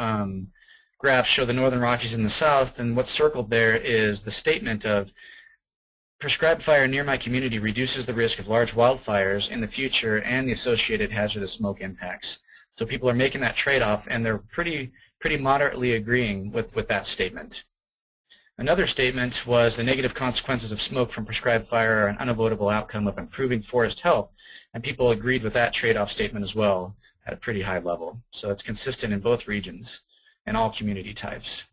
graphs show the Northern Rockies and the South, and what's circled there is the statement of prescribed fire near my community reduces the risk of large wildfires in the future and the associated hazardous smoke impacts. So people are making that trade-off, and they're pretty moderately agreeing with that statement. Another statement was the negative consequences of smoke from prescribed fire are an unavoidable outcome of improving forest health, and people agreed with that trade-off statement as well at a pretty high level. So it's consistent in both regions and all community types.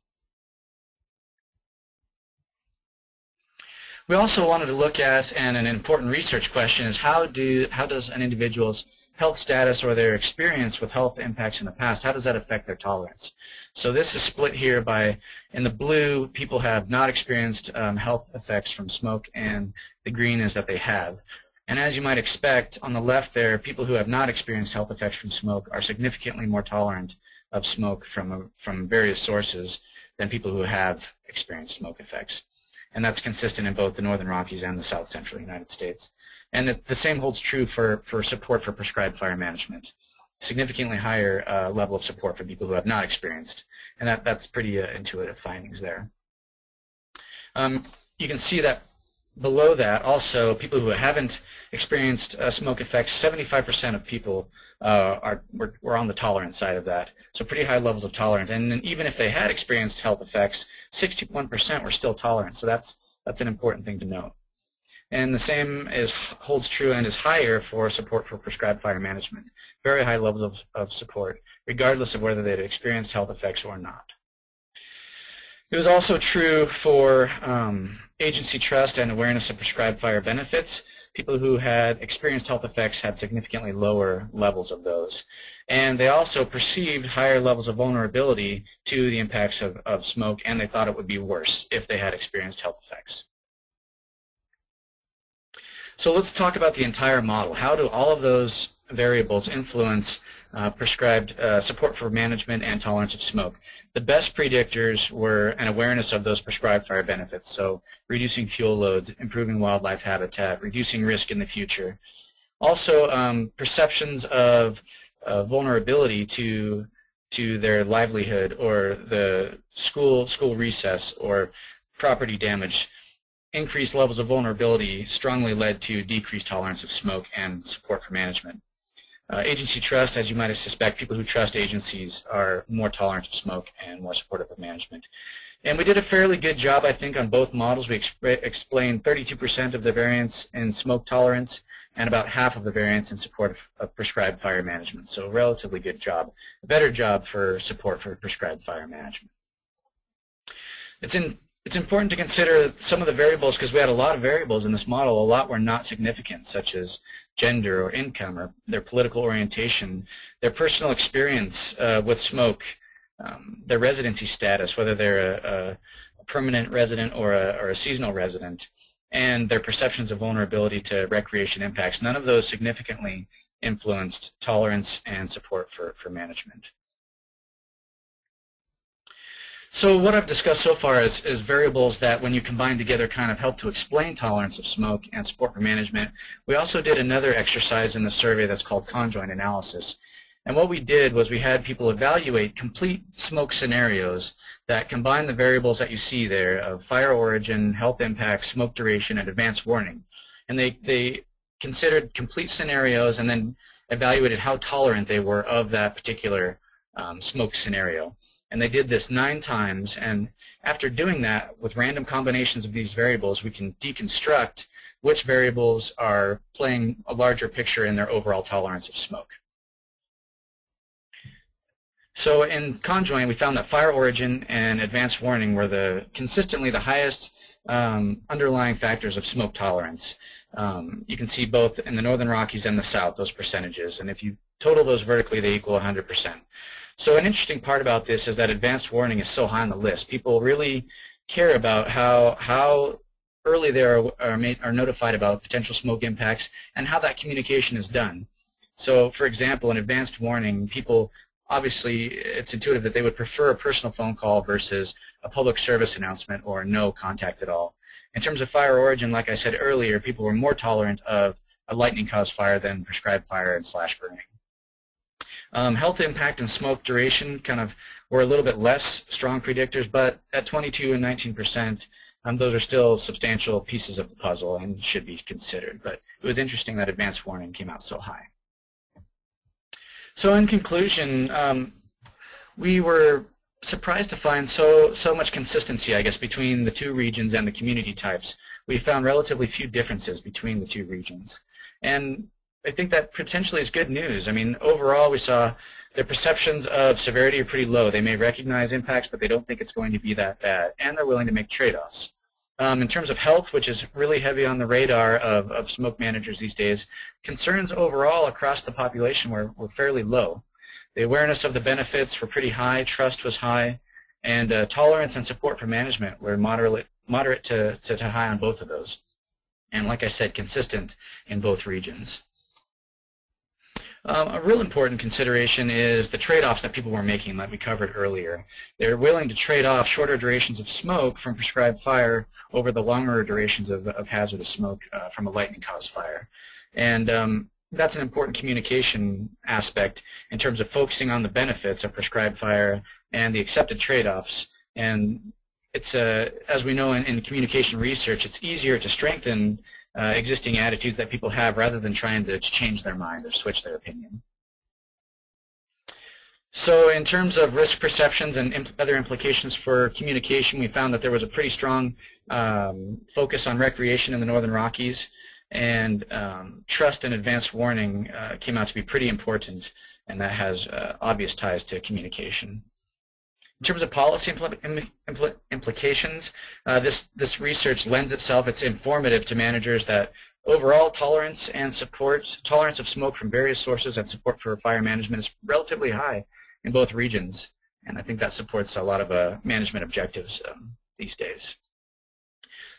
We also wanted to look at, and an important research question is, how does an individual's health status or their experience with health impacts in the past, how does that affect their tolerance? So this is split here by, in the blue, people have not experienced health effects from smoke, and the green is that they have. And as you might expect, on the left there, people who have not experienced health effects from smoke are significantly more tolerant of smoke from various sources than people who have experienced smoke effects. And that's consistent in both the Northern Rockies and the South Central United States. And the same holds true for support for prescribed fire management. Significantly higher level of support for people who have not experienced. And that's pretty intuitive findings there. You can see that below that also, people who haven't experienced smoke effects, 75% of people were on the tolerant side of that. So pretty high levels of tolerance. And then even if they had experienced health effects, 61% were still tolerant. So that's an important thing to note. And the same holds true and is higher for support for prescribed fire management. Very high levels of support, regardless of whether they'd experienced health effects or not. It was also true for agency trust and awareness of prescribed fire benefits. People who had experienced health effects had significantly lower levels of those. And they also perceived higher levels of vulnerability to the impacts of smoke, and they thought it would be worse if they had experienced health effects. So let's talk about the entire model. How do all of those variables influence prescribed support for management and tolerance of smoke? The best predictors were an awareness of those prescribed fire benefits, so reducing fuel loads, improving wildlife habitat, reducing risk in the future. Also, perceptions of vulnerability to their livelihood or the school recess or property damage. Increased levels of vulnerability strongly led to decreased tolerance of smoke and support for management. Agency trust, as you might suspect, people who trust agencies are more tolerant of smoke and more supportive of management. And we did a fairly good job, I think, on both models. We explained 32% of the variance in smoke tolerance and about half of the variance in support of prescribed fire management. So a relatively good job, a better job for support for prescribed fire management. It's important to consider some of the variables, because we had a lot of variables in this model. A lot were not significant, such as gender or income or their political orientation, their personal experience with smoke, their residency status, whether they're a permanent resident or a seasonal resident, and their perceptions of vulnerability to recreation impacts. None of those significantly influenced tolerance and support for management. So what I've discussed so far is variables that, when you combine together, kind of help to explain tolerance of smoke and support for management. We also did another exercise in the survey that's called conjoint analysis. And what we did was we had people evaluate complete smoke scenarios that combine the variables that you see there of fire origin, health impact, smoke duration, and advance warning. And they considered complete scenarios and then evaluated how tolerant they were of that particular smoke scenario. And they did this 9 times, and after doing that with random combinations of these variables, we can deconstruct which variables are playing a larger picture in their overall tolerance of smoke. So in conjoint, we found that fire origin and advanced warning were consistently the highest underlying factors of smoke tolerance. You can see both in the Northern Rockies and the South, those percentages, and if you total those vertically, they equal 100%. So an interesting part about this is that advanced warning is so high on the list. People really care about how early they are notified about potential smoke impacts and how that communication is done. So, for example, in advanced warning, people, obviously, it's intuitive that they would prefer a personal phone call versus a public service announcement or no contact at all. In terms of fire origin, like I said earlier, people were more tolerant of a lightning-caused fire than prescribed fire and slash burning. Health impact and smoke duration kind of were a little bit less strong predictors, but at 22 and 19%, those are still substantial pieces of the puzzle and should be considered. But it was interesting that advanced warning came out so high. So in conclusion, we were surprised to find so much consistency, I guess, between the two regions and the community types. We found relatively few differences between the two regions. And I think that potentially is good news. I mean, overall, we saw their perceptions of severity are pretty low. They may recognize impacts, but they don't think it's going to be that bad, and they're willing to make trade-offs. In terms of health, which is really heavy on the radar of smoke managers these days, concerns overall across the population were fairly low. The awareness of the benefits were pretty high, trust was high, and tolerance and support for management were moderate to high on both of those. And like I said, consistent in both regions. A real important consideration is the trade-offs that people were making that we covered earlier. They're willing to trade off shorter durations of smoke from prescribed fire over the longer durations of hazardous smoke from a lightning-caused fire. And that's an important communication aspect in terms of focusing on the benefits of prescribed fire and the accepted trade-offs. And it's, as we know in communication research, it's easier to strengthen existing attitudes that people have rather than trying to change their mind or switch their opinion. So in terms of risk perceptions and other implications for communication, we found that there was a pretty strong focus on recreation in the Northern Rockies, and trust and advanced warning came out to be pretty important, and that has obvious ties to communication. In terms of policy implications, this research lends itself, it's informative to managers that overall tolerance of smoke from various sources and support for fire management is relatively high in both regions. And I think that supports a lot of management objectives these days.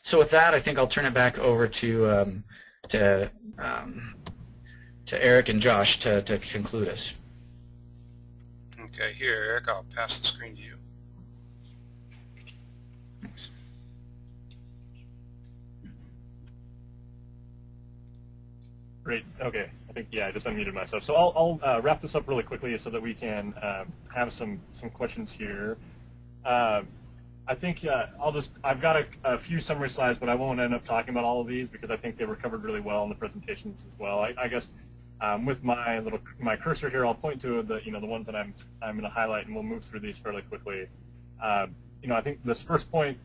So with that, I think I'll turn it back over to Eric and Josh to conclude us. Okay, here, Eric, I'll pass the screen to you. Thanks. Great. Okay. I think, yeah, I just unmuted myself. So I'll wrap this up really quickly so that we can have some questions here. I think I've got a few summary slides, but I won't end up talking about all of these because I think they were covered really well in the presentations as well. I guess with my cursor here, I'll point to the ones that I'm going to highlight, and we'll move through these fairly quickly. I think this first point,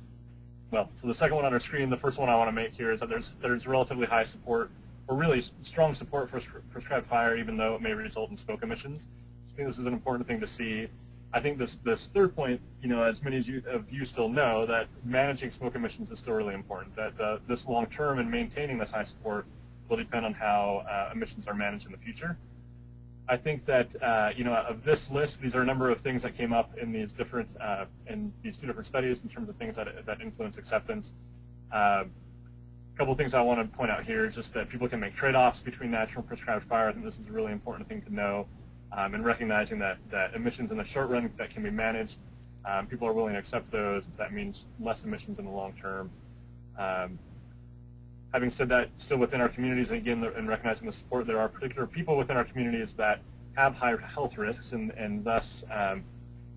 so the second one on our screen, the first one I want to make here is that there's relatively high support, or really strong support for prescribed fire, even though it may result in smoke emissions. I think this is an important thing to see. I think this third point, as many of you still know, that managing smoke emissions is still really important. That this long term and maintaining this high support will depend on how emissions are managed in the future. I think that of this list, these are a number of things that came up in these different two different studies in terms of things that influence acceptance. A couple of things I want to point out here is just that people can make trade-offs between natural and prescribed fire. I think this is a really important thing to know, and recognizing that emissions in the short run that can be managed, people are willing to accept those. That means less emissions in the long term. Having said that, still within our communities, and again, in recognizing the support, there are particular people within our communities that have higher health risks and thus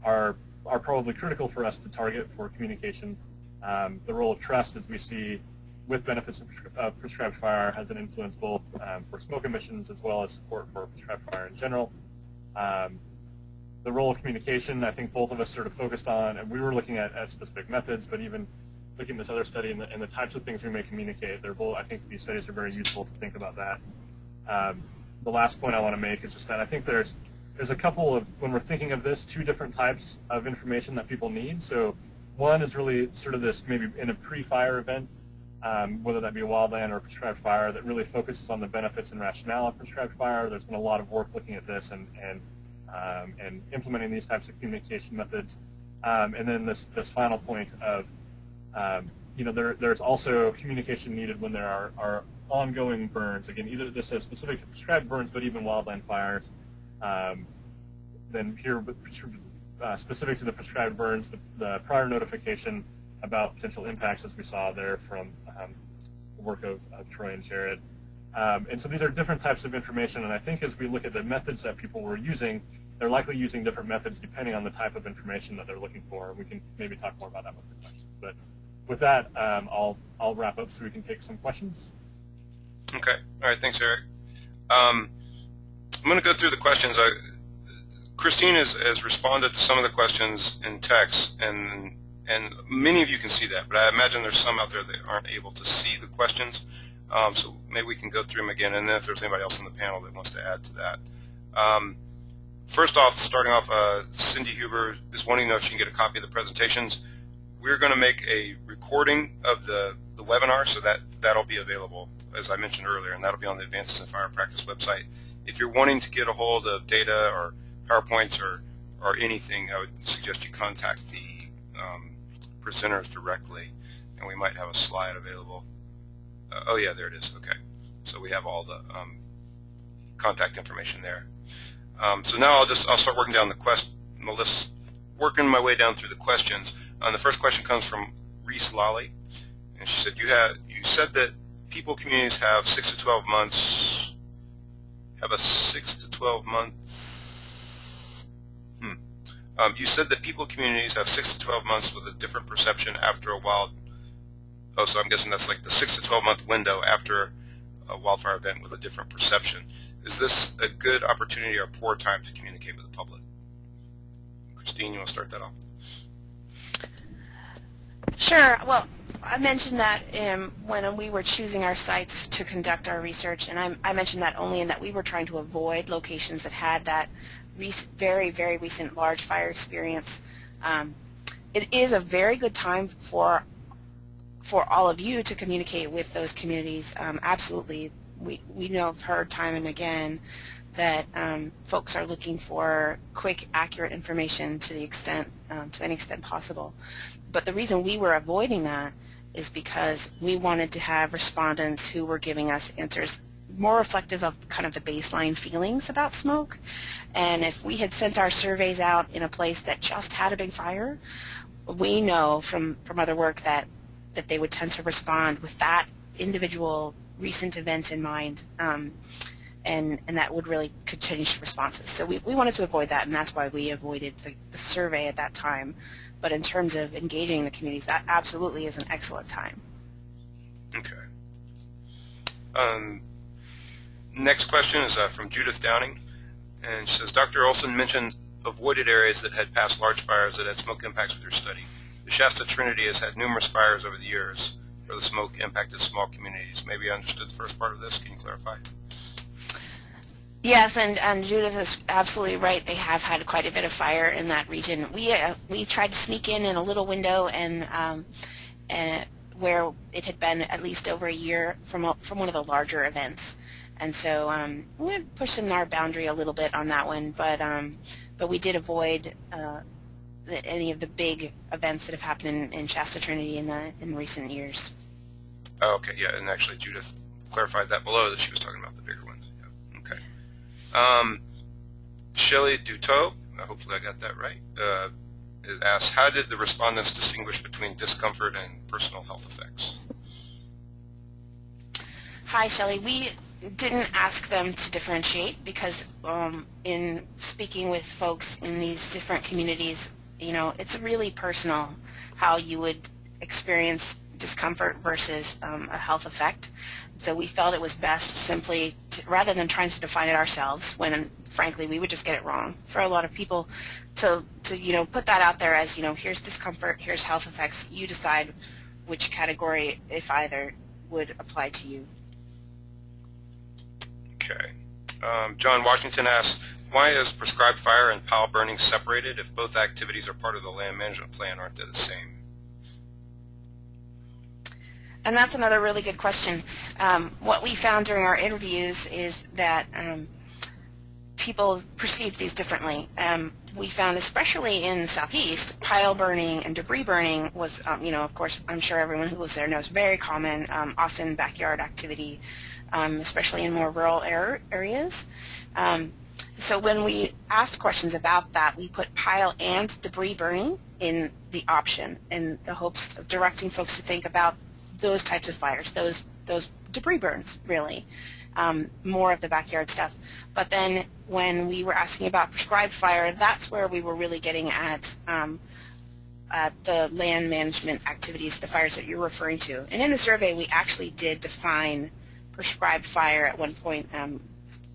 are probably critical for us to target for communication. The role of trust, as we see with benefits of prescribed fire, has an influence both for smoke emissions as well as support for prescribed fire in general. The role of communication, I think both of us sort of focused on, and we were looking at specific methods, but even looking at this other study and the types of things we may communicate, I think these studies are very useful to think about that. The last point I want to make is just that I think there's a couple of, when we're thinking of this, two different types of information that people need. So one is really sort of this, maybe in a pre-fire event, whether that be a wildland or prescribed fire, that really focuses on the benefits and rationale of prescribed fire. There's been a lot of work looking at this and implementing these types of communication methods. And then this final point of, there's also communication needed when there are ongoing burns. Again, either this is specific to prescribed burns, but even wildland fires. Then here, specific to the prescribed burns, the prior notification about potential impacts, as we saw there from the work of Troy and Jarod. And so these are different types of information, and I think as we look at the methods that people were using, they're likely using different methods depending on the type of information that they're looking for. We can maybe talk more about that with the questions. But with that, I'll wrap up so we can take some questions. Okay. All right. Thanks, Eric. I'm going to go through the questions. Christine has responded to some of the questions in text, and many of you can see that, but I imagine there's some out there that aren't able to see the questions. So maybe we can go through them again, and then if there's anybody else on the panel that wants to add to that. First off, starting off, Cindy Huber is wanting to know if she can get a copy of the presentations. We're going to make a recording of the webinar, so that'll be available, as I mentioned earlier, and that'll be on the Advances in Fire Practice website. If you're wanting to get a hold of data or PowerPoints or anything, I would suggest you contact the presenters directly, and we might have a slide available. Oh yeah, there it is. Okay, so we have all the contact information there. So now I'll start working down the list, working my way down through the questions. The first question comes from Reese Lally, and she said, you said that people communities have 6 to 12 months. Have a 6 to 12 month. You said that people communities have 6 to 12 months with a different perception after a wild. Oh, so I'm guessing that's like the 6 to 12 month window after a wildfire event with a different perception. Is this a good opportunity or a poor time to communicate with the public? Christine, you want to start that off? Sure. Well, I mentioned that when we were choosing our sites to conduct our research, and I mentioned that only in that we were trying to avoid locations that had that very, very recent large fire experience. It is a very good time for all of you to communicate with those communities. Absolutely. We know, have heard time and again that folks are looking for quick, accurate information to the extent, to any extent possible. But the reason we were avoiding that is because we wanted to have respondents who were giving us answers more reflective of kind of the baseline feelings about smoke. And if we had sent our surveys out in a place that just had a big fire, we know from other work that they would tend to respond with that individual recent event in mind, and that would really could change the responses. So we wanted to avoid that, and that's why we avoided the survey at that time. But in terms of engaging the communities, that absolutely is an excellent time. Okay. Next question is from Judith Downing, and she says, Dr. Olsen mentioned avoided areas that had past large fires that had smoke impacts with your study. The Shasta Trinity has had numerous fires over the years where the smoke impacted small communities. Maybe I understood the first part of this. Can you clarify? Yes, and Judith is absolutely right. They have had quite a bit of fire in that region. We tried to sneak in a little window and where it had been at least over a year from one of the larger events, and so we had pushed in our boundary a little bit on that one, but we did avoid any of the big events that have happened in Shasta Trinity in recent years. Oh, okay, yeah, and actually Judith clarified that below that she was talking about the bigger ones. Yeah. Okay. Shelley Duteau, hopefully I got that right, asks, how did the respondents distinguish between discomfort and personal health effects? Hi, Shelley. We didn't ask them to differentiate because in speaking with folks in these different communities, it's really personal how you would experience discomfort versus a health effect. So we felt it was best simply, rather than trying to define it ourselves, when frankly we would just get it wrong for a lot of people, to put that out there as, here's discomfort, here's health effects, you decide which category, if either, would apply to you. Okay. John Washington asks, why is prescribed fire and pile burning separated? If both activities are part of the land management plan, aren't they the same? And that's another really good question. What we found during our interviews is that people perceived these differently. We found, especially in the southeast, pile burning and debris burning was, of course, I'm sure everyone who lives there knows, very common, often backyard activity, especially in more rural areas. So when we asked questions about that, we put pile and debris burning in the option in the hopes of directing folks to think about those types of fires, those debris burns, really, more of the backyard stuff. But then when we were asking about prescribed fire, that's where we were really getting at the land management activities, the fires that you're referring to. And in the survey, we actually did define prescribed fire at one point,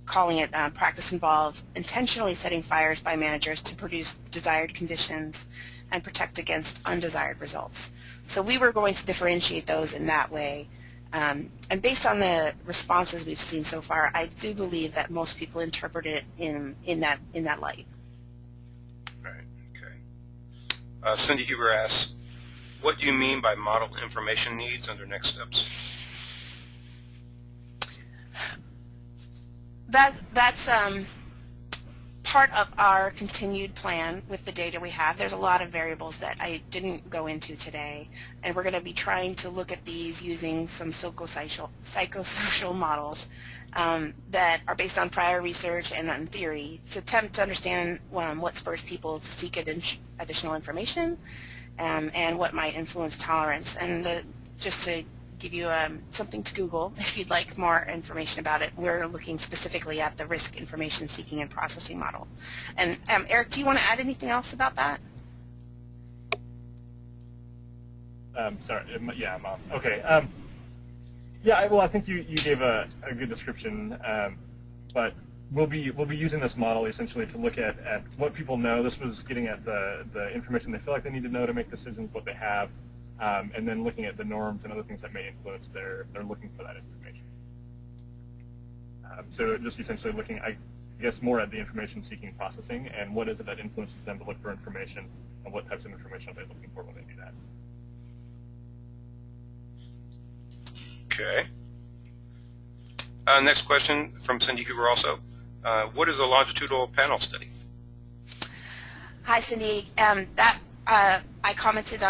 calling it practice involve intentionally setting fires by managers to produce desired conditions and protect against undesired results. So we were going to differentiate those in that way. And based on the responses we've seen so far, I do believe that most people interpret it in that light. Right. Okay. Cindy Huber asks, "What do you mean by model information needs under next steps?" That's part of our continued plan with the data we have. There's a lot of variables that I didn't go into today, and we're going to be trying to look at these using some psychosocial models that are based on prior research and on theory to attempt to understand what spurs people to seek additional information and what might influence tolerance. And just to give you something to Google if you'd like more information about it. We're looking specifically at the risk information seeking and processing model. And Eric, do you want to add anything else about that? Sorry, yeah, Mom. Okay. Yeah, well, I think you gave a good description, but we'll be using this model essentially to look at what people know. This was getting at the information they feel like they need to know to make decisions, what they have. And then looking at the norms and other things that may influence they're looking for that information. So just essentially looking, I guess, more at the information seeking processing and what is it that influences them to look for information and what types of information are they looking for when they do that. Okay. Next question from Cindy Huber also. What is a longitudinal panel study? Hi, Cindy. I commented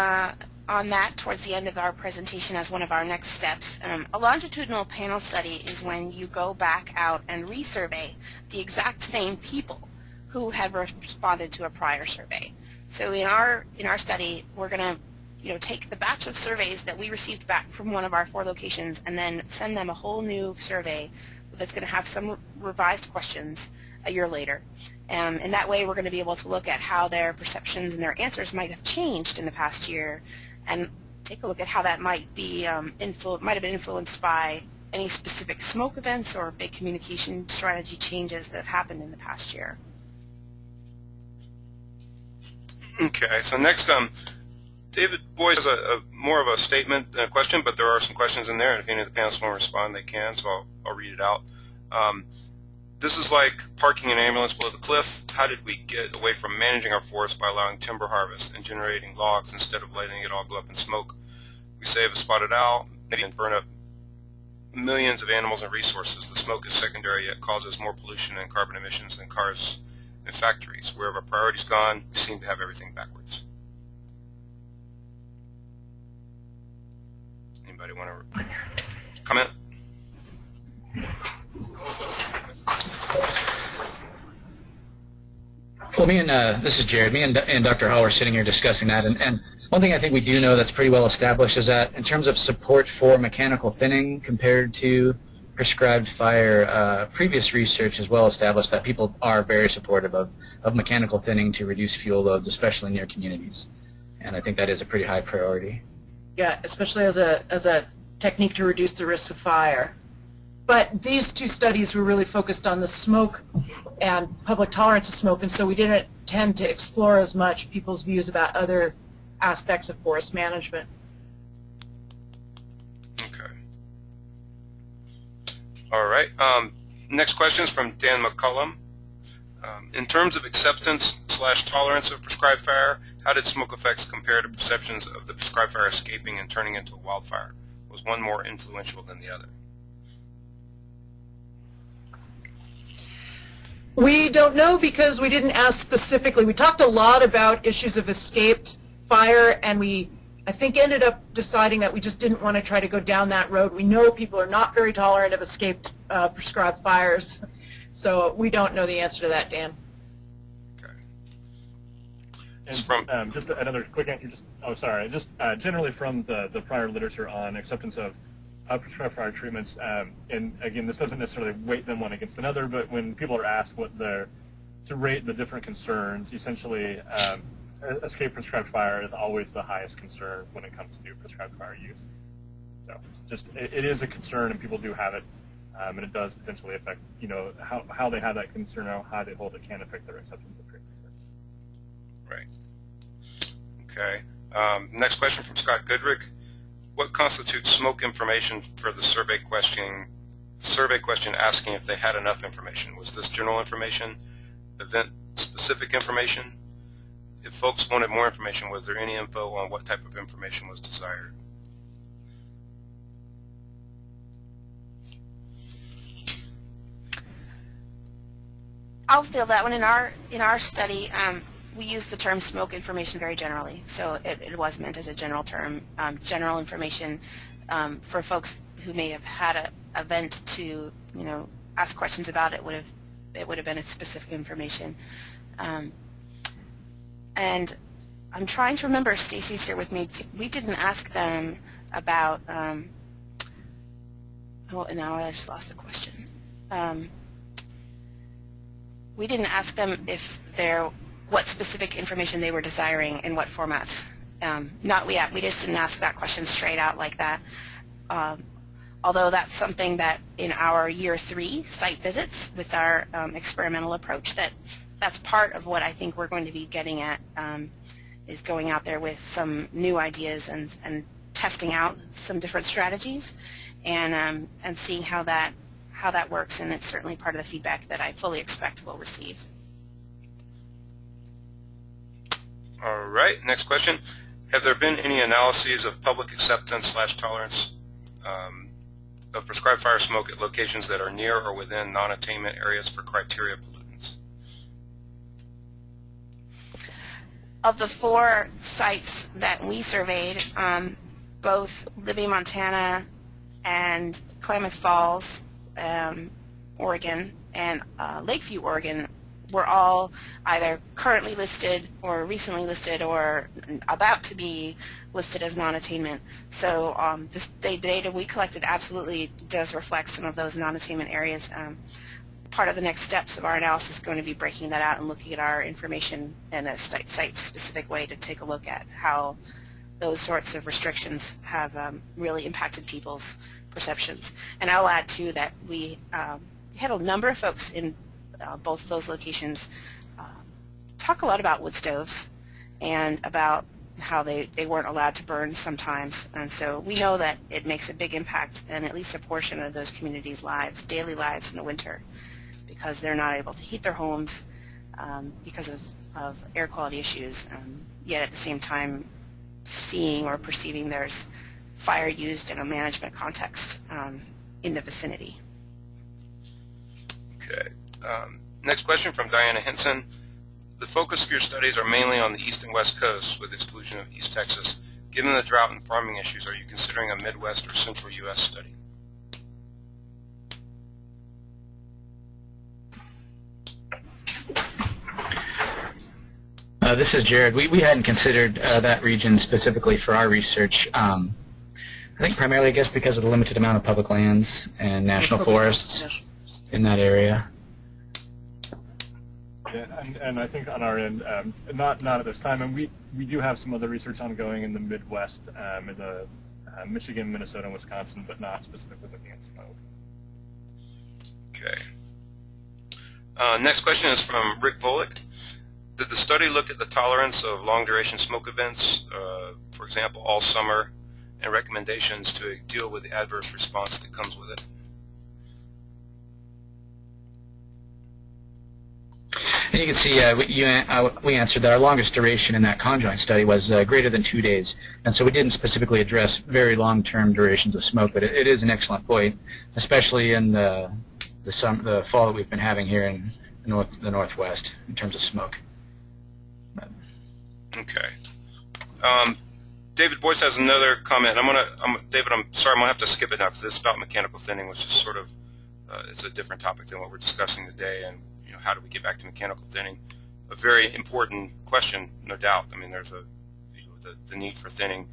on that towards the end of our presentation as one of our next steps. A longitudinal panel study is when you go back out and resurvey the exact same people who had responded to a prior survey. So in our study, we're going to take the batch of surveys that we received back from one of our 4 locations and then send them a whole new survey that's going to have some revised questions a year later. And that way we're going to be able to look at how their perceptions and their answers might have changed in the past year and take a look at how that might be might have been influenced by any specific smoke events or big communication strategy changes that have happened in the past year. Okay, so next, David Boyce has more of a statement than a question, but there are some questions in there, and if any of the panelists want to respond, they can, so I'll read it out. This is like parking an ambulance below the cliff. How did we get away from managing our forest by allowing timber harvest and generating logs instead of letting it all go up in smoke? We save a spotted owl, maybe and burn up millions of animals and resources. The smoke is secondary, yet causes more pollution and carbon emissions than cars and factories. Where have our priorities gone? We seem to have everything backwards. Anybody want to comment? Well, this is Jarod. Me and Dr. Hall are sitting here discussing that, and one thing I think we do know that's pretty well established is that in terms of support for mechanical thinning compared to prescribed fire, previous research has well established that people are very supportive of mechanical thinning to reduce fuel loads, especially near communities, and I think that is a pretty high priority. Yeah, especially as a technique to reduce the risk of fire. But these 2 studies were really focused on the smoke and public tolerance of smoke, and so we didn't tend to explore as much people's views about other aspects of forest management. Okay. All right. Next question is from Dan McCullum. In terms of acceptance/tolerance of prescribed fire, how did smoke effects compare to perceptions of the prescribed fire escaping and turning into a wildfire? Was one more influential than the other? We don't know because we didn't ask specifically. We talked a lot about issues of escaped fire, and we, I think, ended up deciding that we just didn't want to try to go down that road. We know people are not very tolerant of escaped prescribed fires, so we don't know the answer to that, Dan. Okay. And just another quick answer. Generally from the prior literature on acceptance of prescribed fire treatments, and again, this doesn't necessarily weight them one against another, but when people are asked to rate the different concerns, essentially escape prescribed fire is always the highest concern when it comes to prescribed fire use. So just it is a concern, and people do have it, and it does potentially affect, you know, how they have that concern, or how they hold it can affect their acceptance of treatment. Right. Okay. Next question from Scott Goodrick. What constitutes smoke information for the survey question asking if they had enough information? Was this general information, event-specific information? If folks wanted more information, was there any info on what type of information was desired? I'll field that one. In our study, we used the term smoke information very generally, so it was meant as a general term, general information for folks who may have had an event to, you know, ask questions about. It would have been a specific information. And I'm trying to remember, Stacey's here with me. We didn't ask them about. Oh, now I just lost the question. We didn't ask them if what specific information they were desiring in what formats. We just didn't ask that question straight out like that. Although that's something that in our year 3 site visits with our experimental approach, that's part of what I think we're going to be getting at, is going out there with some new ideas and testing out some different strategies and seeing how that works, and it's certainly part of the feedback that I fully expect we'll receive. All right, next question. Have there been any analyses of public acceptance / tolerance of prescribed fire smoke at locations that are near or within non-attainment areas for criteria pollutants? Of the 4 sites that we surveyed, both Libby, Montana, and Klamath Falls, Oregon, and Lakeview, Oregon, were all either currently listed or recently listed or about to be listed as non-attainment. So the data we collected absolutely does reflect some of those non-attainment areas. Part of the next steps of our analysis is going to be breaking that out and looking at our information in a site-specific way to take a look at how those sorts of restrictions have really impacted people's perceptions. And I'll add, too, that we had a number of folks in both of those locations talk a lot about wood stoves and about how they weren't allowed to burn sometimes. And so we know that it makes a big impact in at least a portion of those communities' lives, daily lives in the winter, because they're not able to heat their homes because of air quality issues, yet at the same time seeing or perceiving there's fire used in a management context in the vicinity. Okay. Next question from Diana Henson. The focus of your studies are mainly on the east and west coasts with exclusion of East Texas. Given the drought and farming issues, are you considering a Midwest or Central U.S. study? This is Jarod. We hadn't considered that region specifically for our research. I think primarily, I guess, because of the limited amount of public lands and national forests in that area. Yeah, and I think on our end, not at this time, and we do have some other research ongoing in the Midwest, in the Michigan, Minnesota, and Wisconsin, but not specifically looking at smoke. Okay. Next question is from Rick Volick. Did the study look at the tolerance of long-duration smoke events, for example, all summer, and recommendations to deal with the adverse response that comes with it? And you can see we answered that our longest duration in that conjoint study was greater than 2 days. And so we didn't specifically address very long-term durations of smoke, but it is an excellent point, especially in the fall that we've been having here in the Northwest in terms of smoke. Okay. David Boyce has another comment. David, I'm sorry, I'm going to have to skip it now because it's about mechanical thinning, which is sort of, it's a different topic than what we're discussing today, and how do we get back to mechanical thinning? A very important question, no doubt. I mean, there's the need for thinning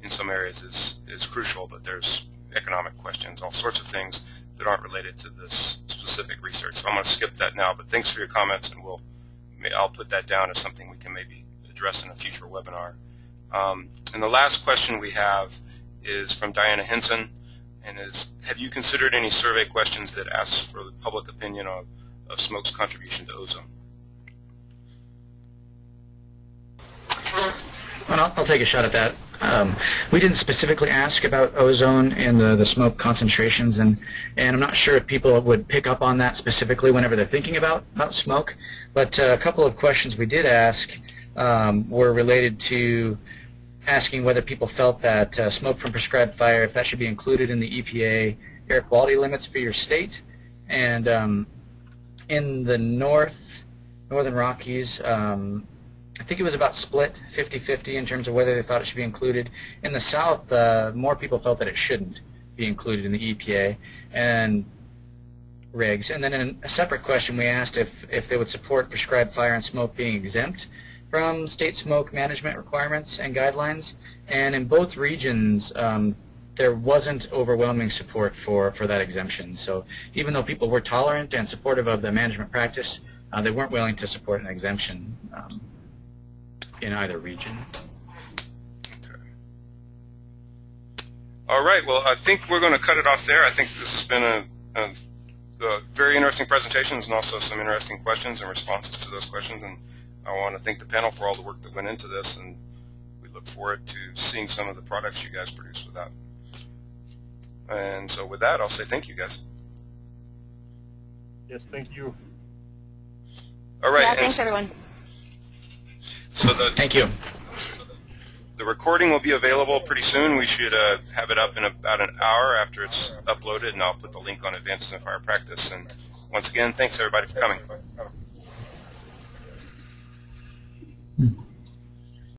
in some areas is crucial, but there's economic questions, all sorts of things that aren't related to this specific research. So I'm going to skip that now, but thanks for your comments, and I'll put that down as something we can maybe address in a future webinar. And the last question we have is from Diana Henson, and is, have you considered any survey questions that ask for the public opinion of smoke's contribution to ozone? Well, I'll take a shot at that. We didn't specifically ask about ozone and the smoke concentrations, and I'm not sure if people would pick up on that specifically whenever they're thinking about smoke. But a couple of questions we did ask were related to asking whether people felt that smoke from prescribed fire, if that should be included in the EPA air quality limits for your state. And in the Northern Rockies, I think it was about split 50-50 in terms of whether they thought it should be included. In the South, more people felt that it shouldn't be included in the EPA and regs. And then in a separate question, we asked if they would support prescribed fire and smoke being exempt from state smoke management requirements and guidelines. And in both regions, there wasn't overwhelming support for that exemption. So even though people were tolerant and supportive of the management practice, they weren't willing to support an exemption in either region. Okay. All right, well, I think we're going to cut it off there. I think this has been a very interesting presentations and also some interesting questions and responses to those questions. And I want to thank the panel for all the work that went into this, and we look forward to seeing some of the products you guys produce with that. And so with that, I'll say thank you, guys. Yes, thank you. All right. Yeah, thanks, everyone. So Thank you. The recording will be available pretty soon. We should have it up in about an hour after it's uploaded, and I'll put the link on Advances in Fire Practice. And once again, thanks everybody for coming.